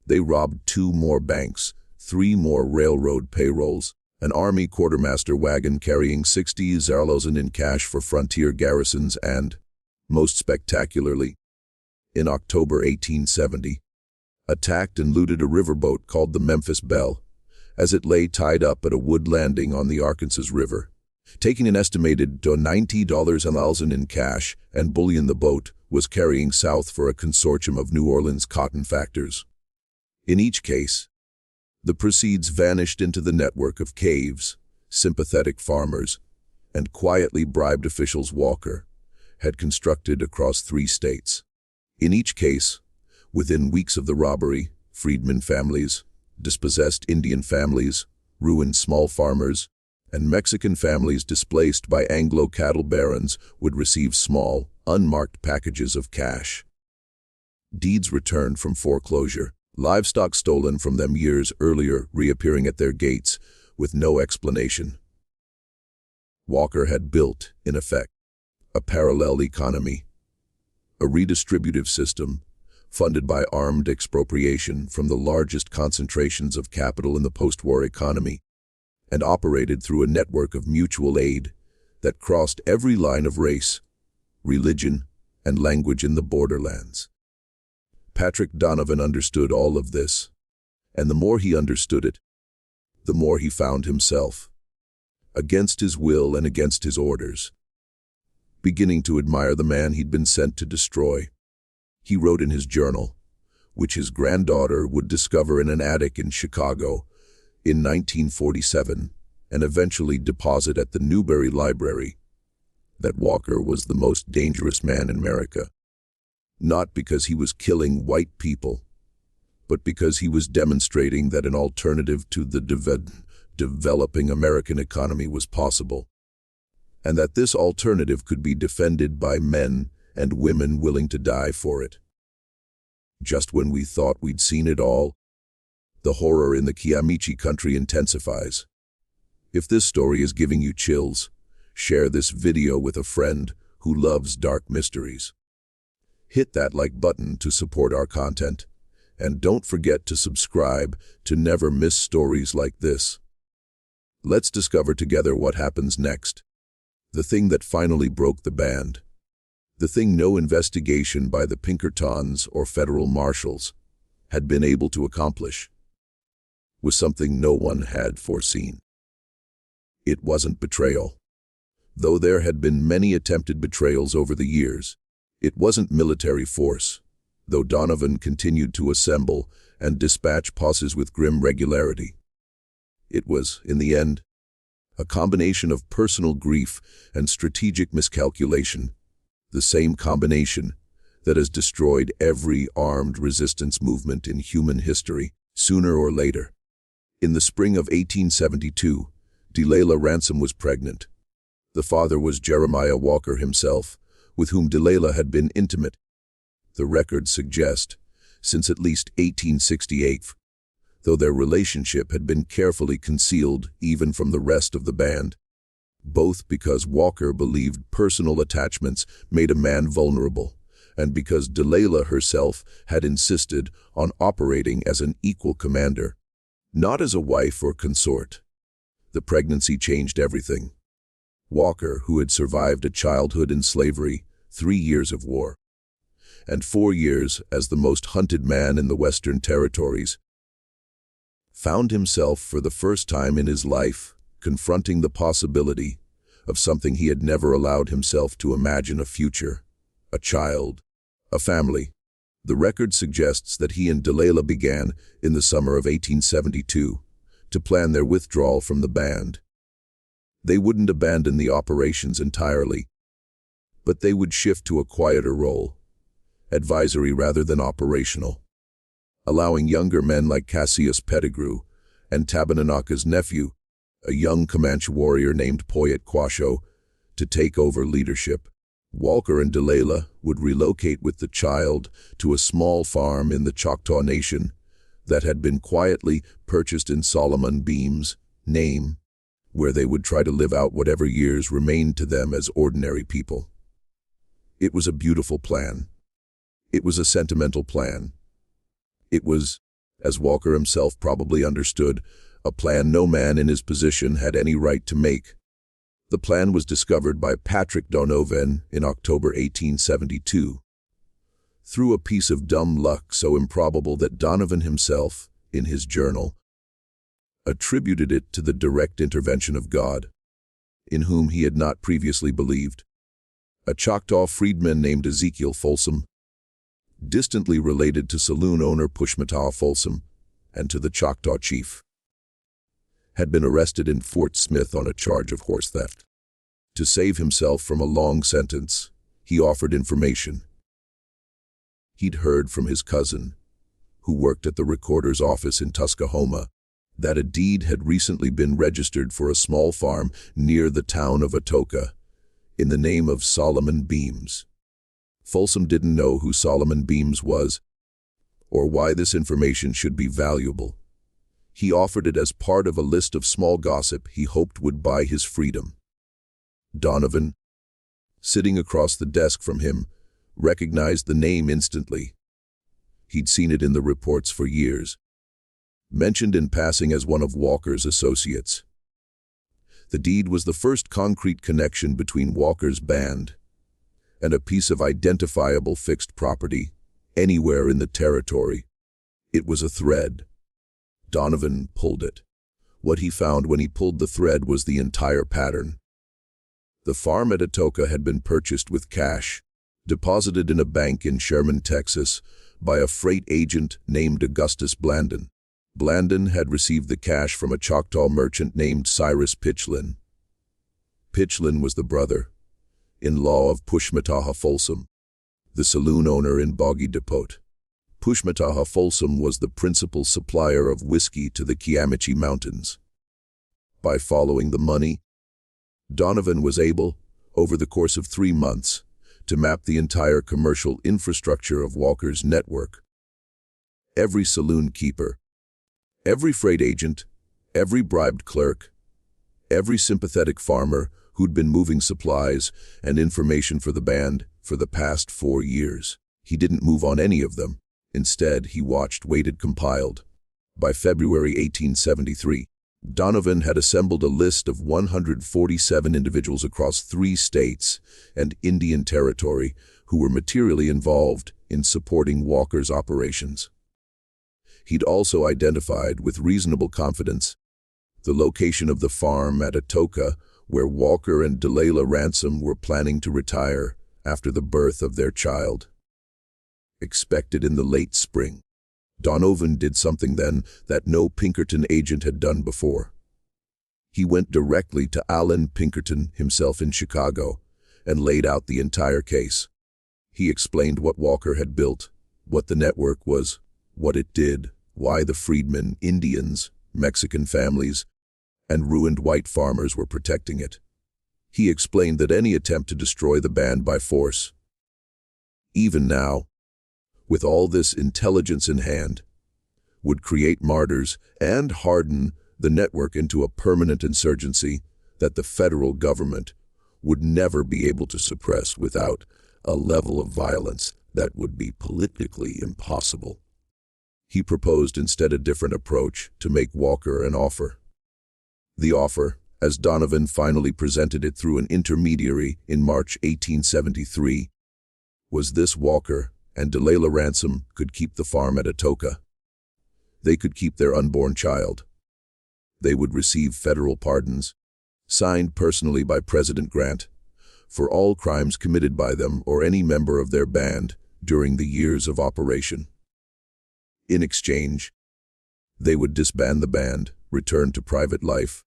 They robbed 2 more banks, 3 more railroad payrolls, an army quartermaster wagon carrying 60,000 in cash for frontier garrisons, and, most spectacularly, in October 1870, attacked and looted a riverboat called the Memphis Belle, as it lay tied up at a wood landing on the Arkansas River. Taking an estimated $90,000 in cash and bullion, the boat was carrying south for a consortium of New Orleans cotton factors. In each case, the proceeds vanished into the network of caves, sympathetic farmers, and quietly bribed officials Walker had constructed across 3 states. In each case, within weeks of the robbery, freedmen families, dispossessed Indian families, ruined small farmers, and Mexican families displaced by Anglo cattle barons would receive small, unmarked packages of cash. Deeds returned from foreclosure, livestock stolen from them years earlier reappearing at their gates with no explanation. Walker had built, in effect, a parallel economy, a redistributive system funded by armed expropriation from the largest concentrations of capital in the post-war economy, and operated through a network of mutual aid that crossed every line of race, religion, and language in the borderlands. Patrick Donovan understood all of this, and the more he understood it, the more he found himself, against his will and against his orders, beginning to admire the man he'd been sent to destroy. He wrote in his journal, which his granddaughter would discover in an attic in Chicago in 1947 and eventually deposit at the Newberry Library, that Walker was the most dangerous man in America. Not because he was killing white people, but because he was demonstrating that an alternative to the developing American economy was possible, and that this alternative could be defended by men and women willing to die for it. Just when we thought we'd seen it all, the horror in the Kiamichi country intensifies. If this story is giving you chills, share this video with a friend who loves dark mysteries. Hit that like button to support our content, and don't forget to subscribe to never miss stories like this. Let's discover together what happens next. The thing that finally broke the band. The thing no investigation by the Pinkertons or federal marshals had been able to accomplish, was something no one had foreseen. It wasn't betrayal. Though there had been many attempted betrayals over the years, it wasn't military force, though Donovan continued to assemble and dispatch posses with grim regularity. It was, in the end, a combination of personal grief and strategic miscalculation, the same combination that has destroyed every armed resistance movement in human history, sooner or later. In the spring of 1872, Delilah Ransom was pregnant. The father was Jeremiah Walker himself, with whom Delilah had been intimate, the records suggest, since at least 1868, though their relationship had been carefully concealed even from the rest of the band, both because Walker believed personal attachments made a man vulnerable, and because Delilah herself had insisted on operating as an equal commander, not as a wife or consort. The pregnancy changed everything. Walker, who had survived a childhood in slavery, 3 years of war, and 4 years as the most hunted man in the Western Territories, found himself for the first time in his life confronting the possibility of something he had never allowed himself to imagine: a future, a child, a family. The record suggests that he and Delilah began, in the summer of 1872, to plan their withdrawal from the band. They wouldn't abandon the operations entirely, but they would shift to a quieter role, advisory rather than operational, allowing younger men like Cassius Pettigrew and Tabananaka's nephew, a young Comanche warrior named Poyet Quasho, to take over leadership. Walker and Delilah would relocate with the child to a small farm in the Choctaw Nation that had been quietly purchased in Solomon Beam's name, where they would try to live out whatever years remained to them as ordinary people. It was a beautiful plan. It was a sentimental plan. It was As Walker himself probably understood, a plan no man in his position had any right to make. The plan was discovered by Patrick Donovan in October 1872. Through a piece of dumb luck so improbable that Donovan himself, in his journal, attributed it to the direct intervention of God, in whom he had not previously believed. A Choctaw freedman named Ezekiel Folsom, distantly related to saloon owner Pushmataha Folsom and to the Choctaw chief, had been arrested in Fort Smith on a charge of horse theft. To save himself from a long sentence, he offered information. He'd heard from his cousin, who worked at the recorder's office in Tuskahoma, that a deed had recently been registered for a small farm near the town of Atoka, in the name of Solomon Beams. Folsom didn't know who Solomon Beams was, or why this information should be valuable. He offered it as part of a list of small gossip he hoped would buy his freedom. Donovan, sitting across the desk from him, recognized the name instantly. He'd seen it in the reports for years, mentioned in passing as one of Walker's associates. The deed was the first concrete connection between Walker's band and a piece of identifiable fixed property anywhere in the territory. It was a thread. Donovan pulled it. What he found when he pulled the thread was the entire pattern. The farm at Atoka had been purchased with cash, deposited in a bank in Sherman, Texas, by a freight agent named Augustus Blandon. Blandon had received the cash from a Choctaw merchant named Cyrus Pitchlynn. Pitchlynn was the brother-in-law of Pushmataha Folsom, the saloon owner in Boggy Depot. Pushmataha Folsom was the principal supplier of whiskey to the Kiamichi Mountains. By following the money, Donovan was able, over the course of 3 months, to map the entire commercial infrastructure of Walker's network. Every saloon keeper, every freight agent, every bribed clerk, every sympathetic farmer who'd been moving supplies and information for the band for the past 4 years. He didn't move on any of them. Instead, he watched, waited, compiled. By February 1873, Donovan had assembled a list of 147 individuals across 3 states and Indian Territory who were materially involved in supporting Walker's operations. He'd also identified, with reasonable confidence, the location of the farm at Atoka where Walker and Delilah Ransom were planning to retire after the birth of their child, expected in the late spring. Donovan did something then that no Pinkerton agent had done before. He went directly to Alan Pinkerton himself in Chicago and laid out the entire case. He explained what Walker had built, what the network was, what it did, why the freedmen, Indians, Mexican families, and ruined white farmers were protecting it. He explained that any attempt to destroy the band by force, even now, with all this intelligence in hand, would create martyrs and harden the network into a permanent insurgency that the federal government would never be able to suppress without a level of violence that would be politically impossible. He proposed instead a different approach to make Walker an offer. The offer, as Donovan finally presented it through an intermediary in March 1873, was this: Walker and Delilah Ransom could keep the farm at Atoka. They could keep their unborn child. They would receive federal pardons, signed personally by President Grant, for all crimes committed by them or any member of their band during the years of operation. In exchange, they would disband the band, return to private life,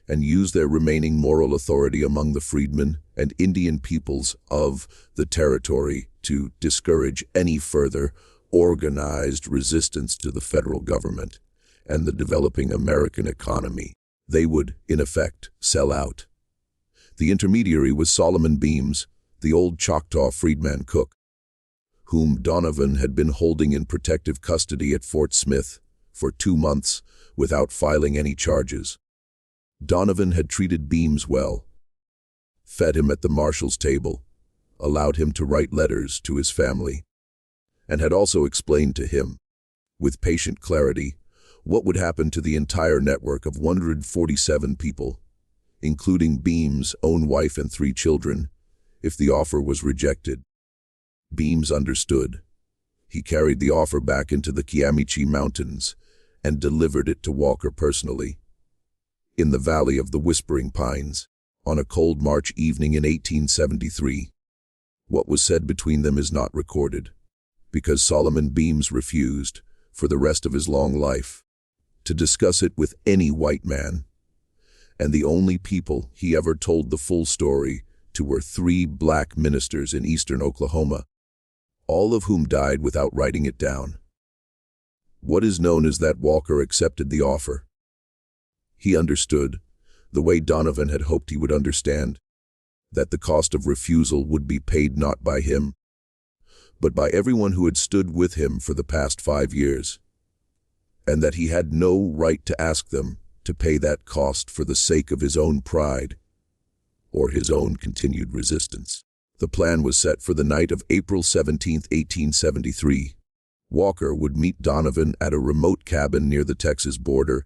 and use their remaining moral authority among the freedmen and Indian peoples of the territory to discourage any further organized resistance to the federal government and the developing American economy. They would, in effect, sell out. The intermediary was Solomon Beams, the old Choctaw freedman cook, whom Donovan had been holding in protective custody at Fort Smith for 2 months without filing any charges. Donovan had treated Beams well, fed him at the marshal's table, allowed him to write letters to his family, and had also explained to him with patient clarity, what would happen to the entire network of 147 people, including Beam's own wife and 3 children, if the offer was rejected. Beams understood. He carried the offer back into the Kiamichi Mountains and delivered it to Walker personally. In the Valley of the Whispering Pines, on a cold March evening in 1873. What was said between them is not recorded, because Solomon Beams refused, for the rest of his long life, to discuss it with any white man, and the only people he ever told the full story to were 3 black ministers in eastern Oklahoma, all of whom died without writing it down. What is known is that Walker accepted the offer. He understood, the way Donovan had hoped he would understand, that the cost of refusal would be paid not by him, but by everyone who had stood with him for the past 5 years, and that he had no right to ask them to pay that cost for the sake of his own pride or his own continued resistance. The plan was set for the night of April 17, 1873. Walker would meet Donovan at a remote cabin near the Texas border,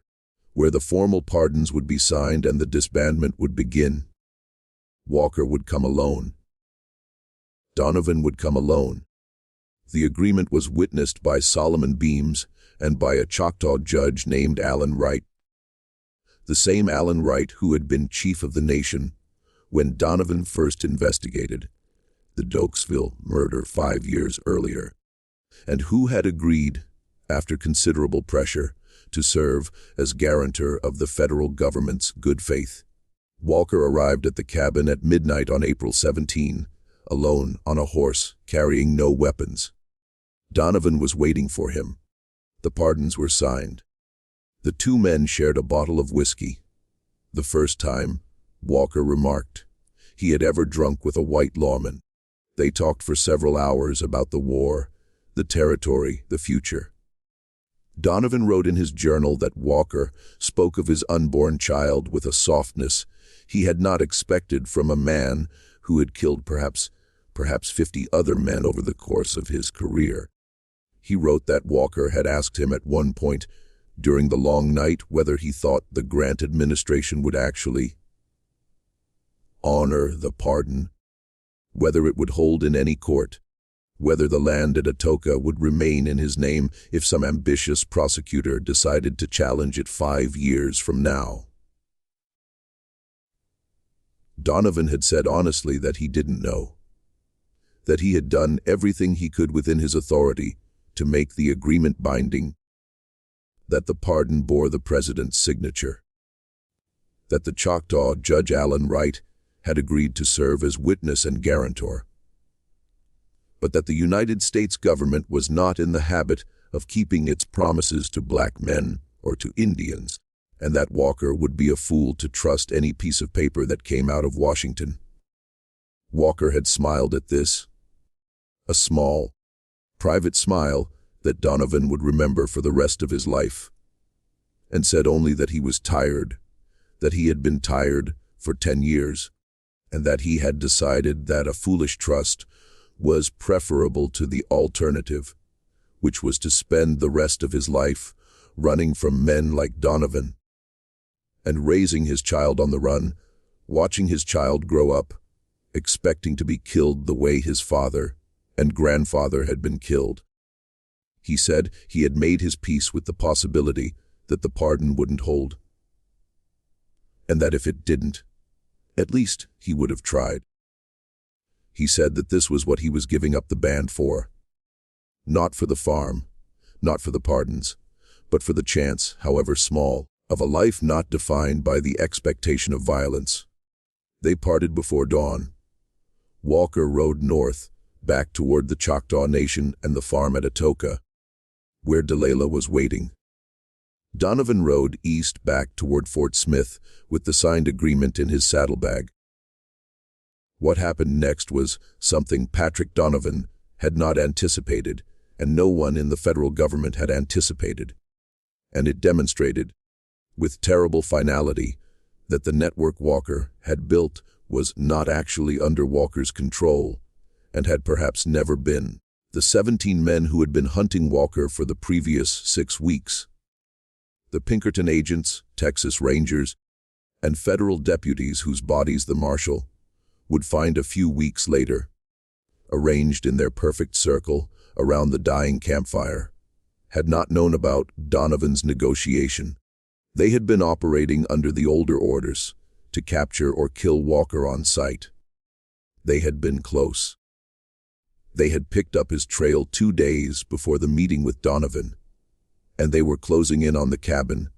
where the formal pardons would be signed and the disbandment would begin. Walker would come alone. Donovan would come alone. The agreement was witnessed by Solomon Beams and by a Choctaw judge named Allen Wright. The same Allen Wright who had been chief of the nation when Donovan first investigated the Dokesville murder 5 years earlier, and who had agreed, after considerable pressure, to serve as guarantor of the federal government's good faith. Walker arrived at the cabin at midnight on April 17, alone on a horse, carrying no weapons. Donovan was waiting for him. The pardons were signed. The 2 men shared a bottle of whiskey. The first time, Walker remarked, he had ever drunk with a white lawman. They talked for several hours about the war, the territory, the future. Donovan wrote in his journal that Walker spoke of his unborn child with a softness he had not expected from a man who had killed perhaps 50 other men over the course of his career. He wrote that Walker had asked him at one point during the long night whether he thought the Grant administration would actually honor the pardon, whether it would hold in any court, whether the land at Atoka would remain in his name if some ambitious prosecutor decided to challenge it 5 years from now. Donovan had said honestly that he didn't know, that he had done everything he could within his authority to make the agreement binding, that the pardon bore the president's signature, that the Choctaw Judge Allen Wright had agreed to serve as witness and guarantor, but that the United States government was not in the habit of keeping its promises to black men or to Indians, and that Walker would be a fool to trust any piece of paper that came out of Washington. Walker had smiled at this, a small, private smile that Donovan would remember for the rest of his life, and said only that he was tired, that he had been tired for 10 years, and that he had decided that a foolish trust was preferable to the alternative, which was to spend the rest of his life running from men like Donovan, and raising his child on the run, watching his child grow up, expecting to be killed the way his father and grandfather had been killed. He said he had made his peace with the possibility that the pardon wouldn't hold, and that if it didn't, at least he would have tried. He said that this was what he was giving up the band for. Not for the farm, not for the pardons, but for the chance, however small, of a life not defined by the expectation of violence. They parted before dawn. Walker rode north, back toward the Choctaw Nation and the farm at Atoka, where Delilah was waiting. Donovan rode east back toward Fort Smith with the signed agreement in his saddlebag. What happened next was something Patrick Donovan had not anticipated, and no one in the federal government had anticipated. And it demonstrated, with terrible finality, that the network Walker had built was not actually under Walker's control, and had perhaps never been. the 17 men who had been hunting Walker for the previous 6 weeks. The Pinkerton agents, Texas Rangers, and federal deputies whose bodies the marshal would find a few weeks later, arranged in their perfect circle around the dying campfire, had not known about Donovan's negotiation. They had been operating under the older orders to capture or kill Walker on sight. They had been close. They had picked up his trail 2 days before the meeting with Donovan, and they were closing in on the cabin.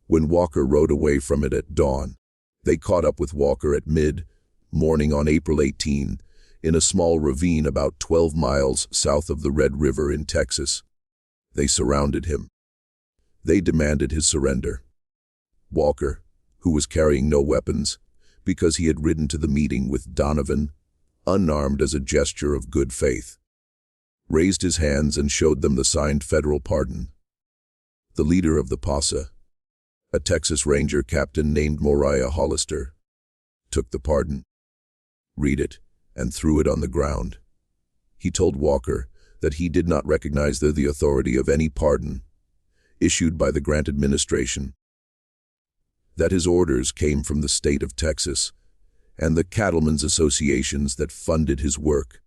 When Walker rode away from it at dawn, they caught up with Walker at mid-morning on April 18 in a small ravine about 12 miles south of the Red River in Texas. They surrounded him. They demanded his surrender. Walker, who was carrying no weapons because he had ridden to the meeting with Donovan, unarmed as a gesture of good faith, raised his hands and showed them the signed federal pardon. The leader of the posse, a Texas Ranger captain named Moriah Hollister, took the pardon, read it, and threw it on the ground. He told Walker that he did not recognize the authority of any pardon issued by the Grant administration, that his orders came from the state of Texas and the cattlemen's associations that funded his work,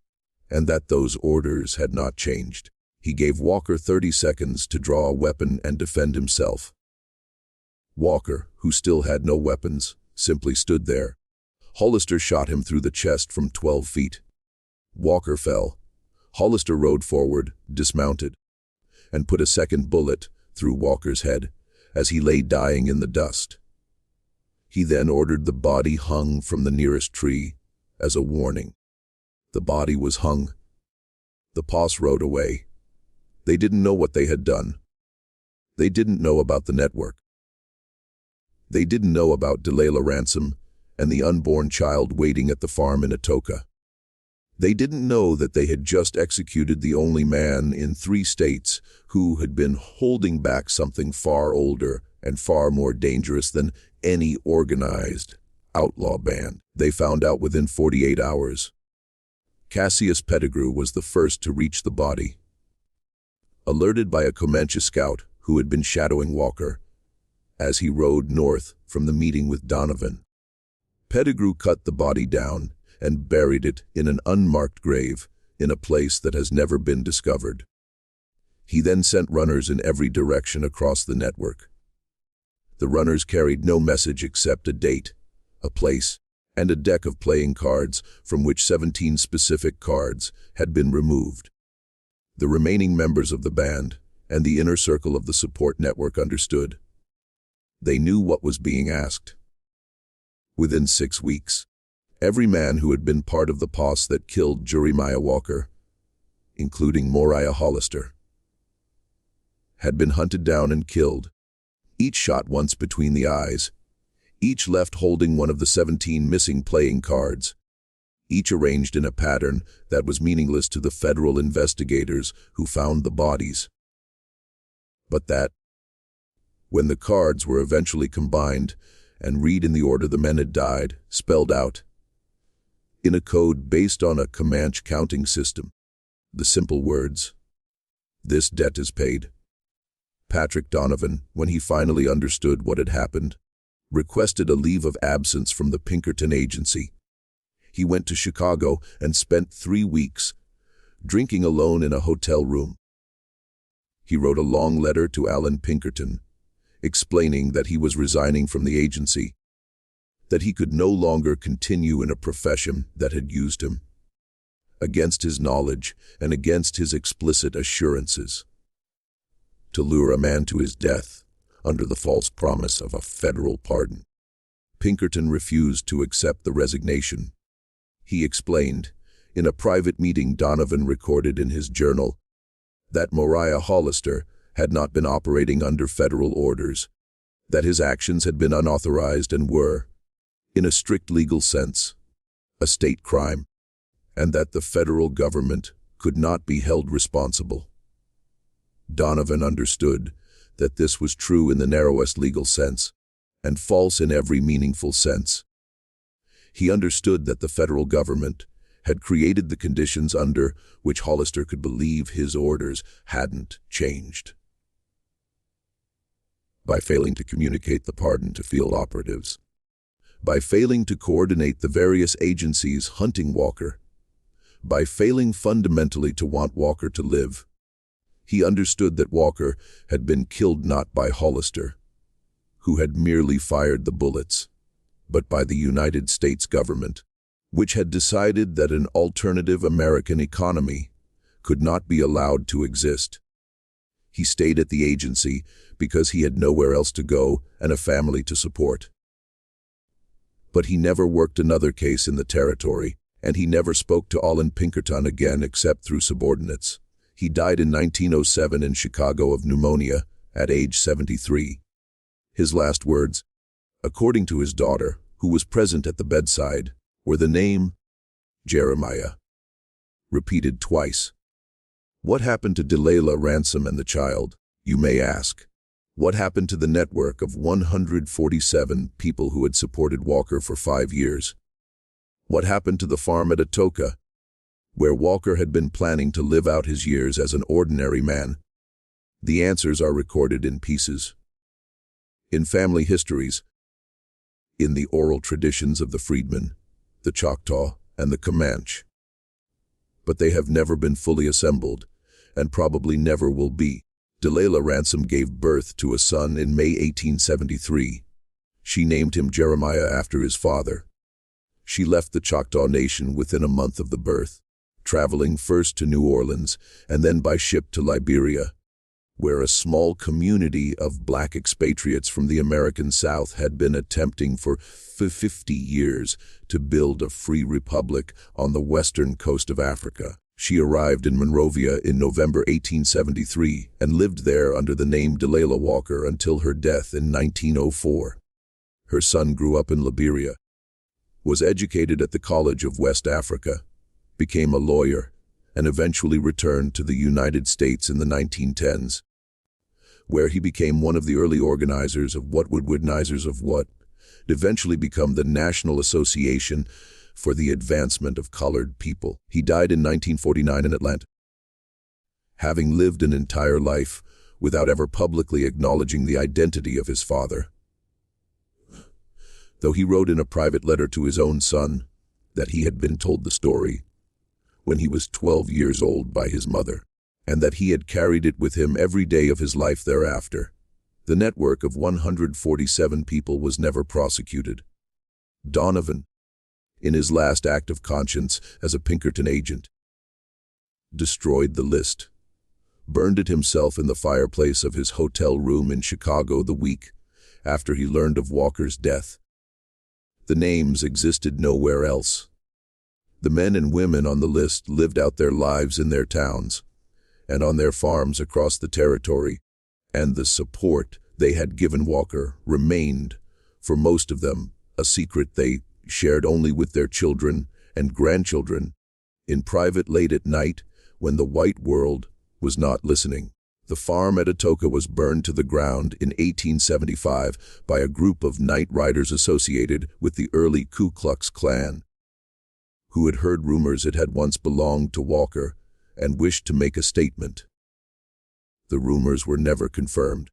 and that those orders had not changed. He gave Walker 30 seconds to draw a weapon and defend himself. Walker, who still had no weapons, simply stood there. Hollister shot him through the chest from 12 feet. Walker fell. Hollister rode forward, dismounted, and put a second bullet through Walker's head as he lay dying in the dust. He then ordered the body hung from the nearest tree as a warning. The body was hung. The posse rode away. They didn't know what they had done. They didn't know about the network. They didn't know about Delilah ransom and the unborn child waiting at the farm in Atoka. They didn't know that they had just executed the only man in 3 states who had been holding back something far older and far more dangerous than any organized outlaw band. They found out within 48 hours. Cassius Pettigrew was the first to reach the body. Alerted by a Comanche scout who had been shadowing Walker as he rode north from the meeting with Donovan, Pettigrew cut the body down and buried it in an unmarked grave in a place that has never been discovered. He then sent runners in every direction across the network. The runners carried no message except a date, a place, and a deck of playing cards from which 17 specific cards had been removed. The remaining members of the band and the inner circle of the support network understood. They knew what was being asked. Within 6 weeks, every man who had been part of the posse that killed Jeremiah Walker, including Moriah Hollister, had been hunted down and killed, each shot once between the eyes, each left holding one of the 17 missing playing cards, each arranged in a pattern that was meaningless to the federal investigators who found the bodies. But that, when the cards were eventually combined and read in the order the men had died, spelled out, in a code based on a Comanche counting system, the simple words, "This debt is paid." Patrick Donovan, when he finally understood what had happened, requested a leave of absence from the Pinkerton agency. He went to Chicago and spent 3 weeks drinking alone in a hotel room. He wrote a long letter to Alan Pinkerton, explaining that he was resigning from the agency, that he could no longer continue in a profession that had used him, against his knowledge and against his explicit assurances, to lure a man to his death under the false promise of a federal pardon. Pinkerton refused to accept the resignation. He explained, in a private meeting Donovan recorded in his journal, that Moriah Hollister had not been operating under federal orders, that his actions had been unauthorized and were, in a strict legal sense, a state crime, and that the federal government could not be held responsible. Donovan understood that this was true in the narrowest legal sense, and false in every meaningful sense. He understood that the federal government had created the conditions under which Hollister could believe his orders hadn't changed. By failing to communicate the pardon to field operatives, by failing to coordinate the various agencies hunting Walker, by failing fundamentally to want Walker to live, he understood that Walker had been killed not by Hollister, who had merely fired the bullets, but by the United States government, which had decided that an alternative American economy could not be allowed to exist. He stayed at the agency because he had nowhere else to go and a family to support. But he never worked another case in the territory, and he never spoke to Olin Pinkerton again except through subordinates. He died in 1907 in Chicago of pneumonia at age 73. His last words, according to his daughter, who was present at the bedside, were the name Jeremiah, repeated twice. What happened to Delilah Ransom and the child, you may ask? What happened to the network of 147 people who had supported Walker for 5 years? What happened to the farm at Atoka, where Walker had been planning to live out his years as an ordinary man? The answers are recorded in pieces, in family histories, in the oral traditions of the freedmen, the Choctaw, and the Comanche. But they have never been fully assembled, and probably never will be. Delilah Ransom gave birth to a son in May 1873. She named him Jeremiah after his father. She left the Choctaw Nation within a month of the birth, traveling first to New Orleans and then by ship to Liberia, where a small community of black expatriates from the American South had been attempting for 50 years to build a free republic on the western coast of Africa. She arrived in Monrovia in November 1873 and lived there under the name Delilah Walker until her death in 1904. Her son grew up in Liberia, was educated at the College of West Africa, became a lawyer, and eventually returned to the United States in the 1910s, where he became one of the early organizers of what would eventually become the National Association for the Advancement of Colored People. He died in 1949 in Atlanta, having lived an entire life without ever publicly acknowledging the identity of his father. Though he wrote in a private letter to his own son that he had been told the story when he was 12 years old by his mother, and that he had carried it with him every day of his life thereafter. The network of 147 people was never prosecuted. Donovan, in his last act of conscience as a Pinkerton agent, destroyed the list, burned it himself in the fireplace of his hotel room in Chicago the week after he learned of Walker's death. The names existed nowhere else. The men and women on the list lived out their lives in their towns and on their farms across the territory, and the support they had given Walker remained, for most of them, a secret they shared only with their children and grandchildren, in private late at night when the white world was not listening. The farm at Atoka was burned to the ground in 1875 by a group of night riders associated with the early Ku Klux Klan, who had heard rumors it had once belonged to Walker and wished to make a statement. The rumors were never confirmed.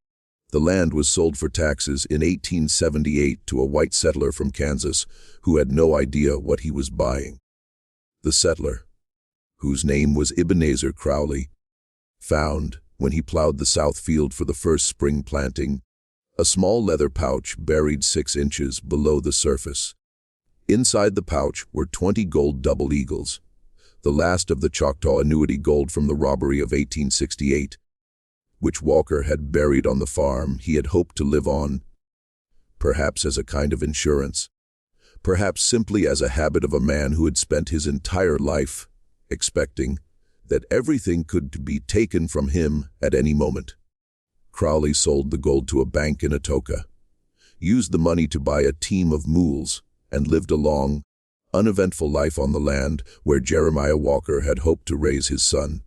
The land was sold for taxes in 1878 to a white settler from Kansas who had no idea what he was buying. The settler, whose name was Ebenezer Crowley, found, when he plowed the south field for the first spring planting, a small leather pouch buried 6 inches below the surface. Inside the pouch were 20 gold double eagles, the last of the Choctaw annuity gold from the robbery of 1868, which Walker had buried on the farm he had hoped to live on, perhaps as a kind of insurance, perhaps simply as a habit of a man who had spent his entire life expecting that everything could be taken from him at any moment. Crowley sold the gold to a bank in Atoka, used the money to buy a team of mules, and lived a long, uneventful life on the land where Jeremiah Walker had hoped to raise his son.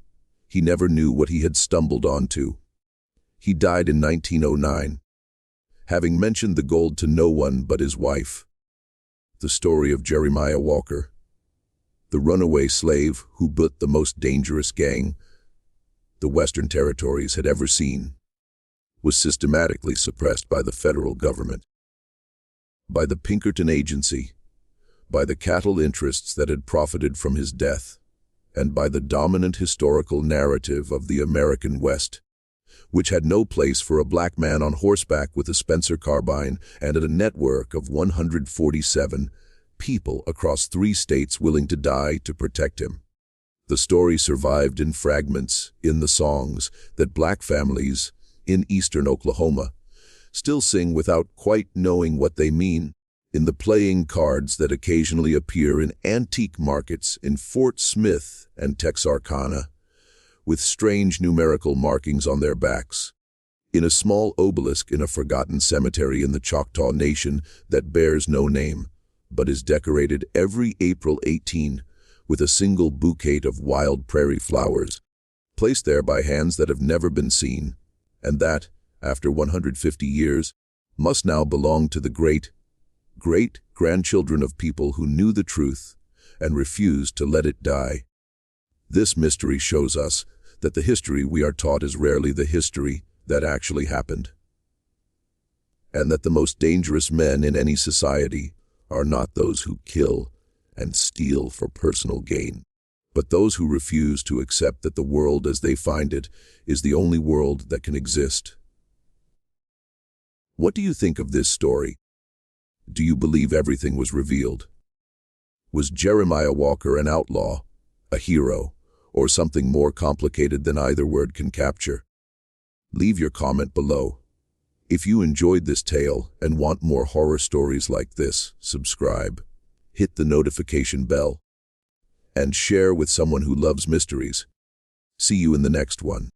He never knew what he had stumbled onto. He died in 1909, having mentioned the gold to no one but his wife. The story of Jeremiah Walker, The runaway slave who built the most dangerous gang the Western Territories had ever seen, was systematically suppressed by the federal government, by the Pinkerton Agency, by the cattle interests that had profited from his death, and by the dominant historical narrative of the American West, which had no place for a black man on horseback with a Spencer carbine and a network of 147 people across 3 states willing to die to protect him. The story survived in fragments in the songs that black families in eastern Oklahoma still sing without quite knowing what they mean, in the playing cards that occasionally appear in antique markets in Fort Smith and Texarkana, with strange numerical markings on their backs, in a small obelisk in a forgotten cemetery in the Choctaw Nation that bears no name, but is decorated every April 18 with a single bouquet of wild prairie flowers, placed there by hands that have never been seen, and that, after 150 years, must now belong to the great-grandchildren of people who knew the truth and refused to let it die. This mystery shows us that the history we are taught is rarely the history that actually happened, and that the most dangerous men in any society are not those who kill and steal for personal gain, but those who refuse to accept that the world as they find it is the only world that can exist. What do you think of this story? Do you believe everything was revealed? Was Jeremiah Walker an outlaw, a hero, or something more complicated than either word can capture? Leave your comment below. If you enjoyed this tale and want more horror stories like this, subscribe, hit the notification bell, and share with someone who loves mysteries. See you in the next one.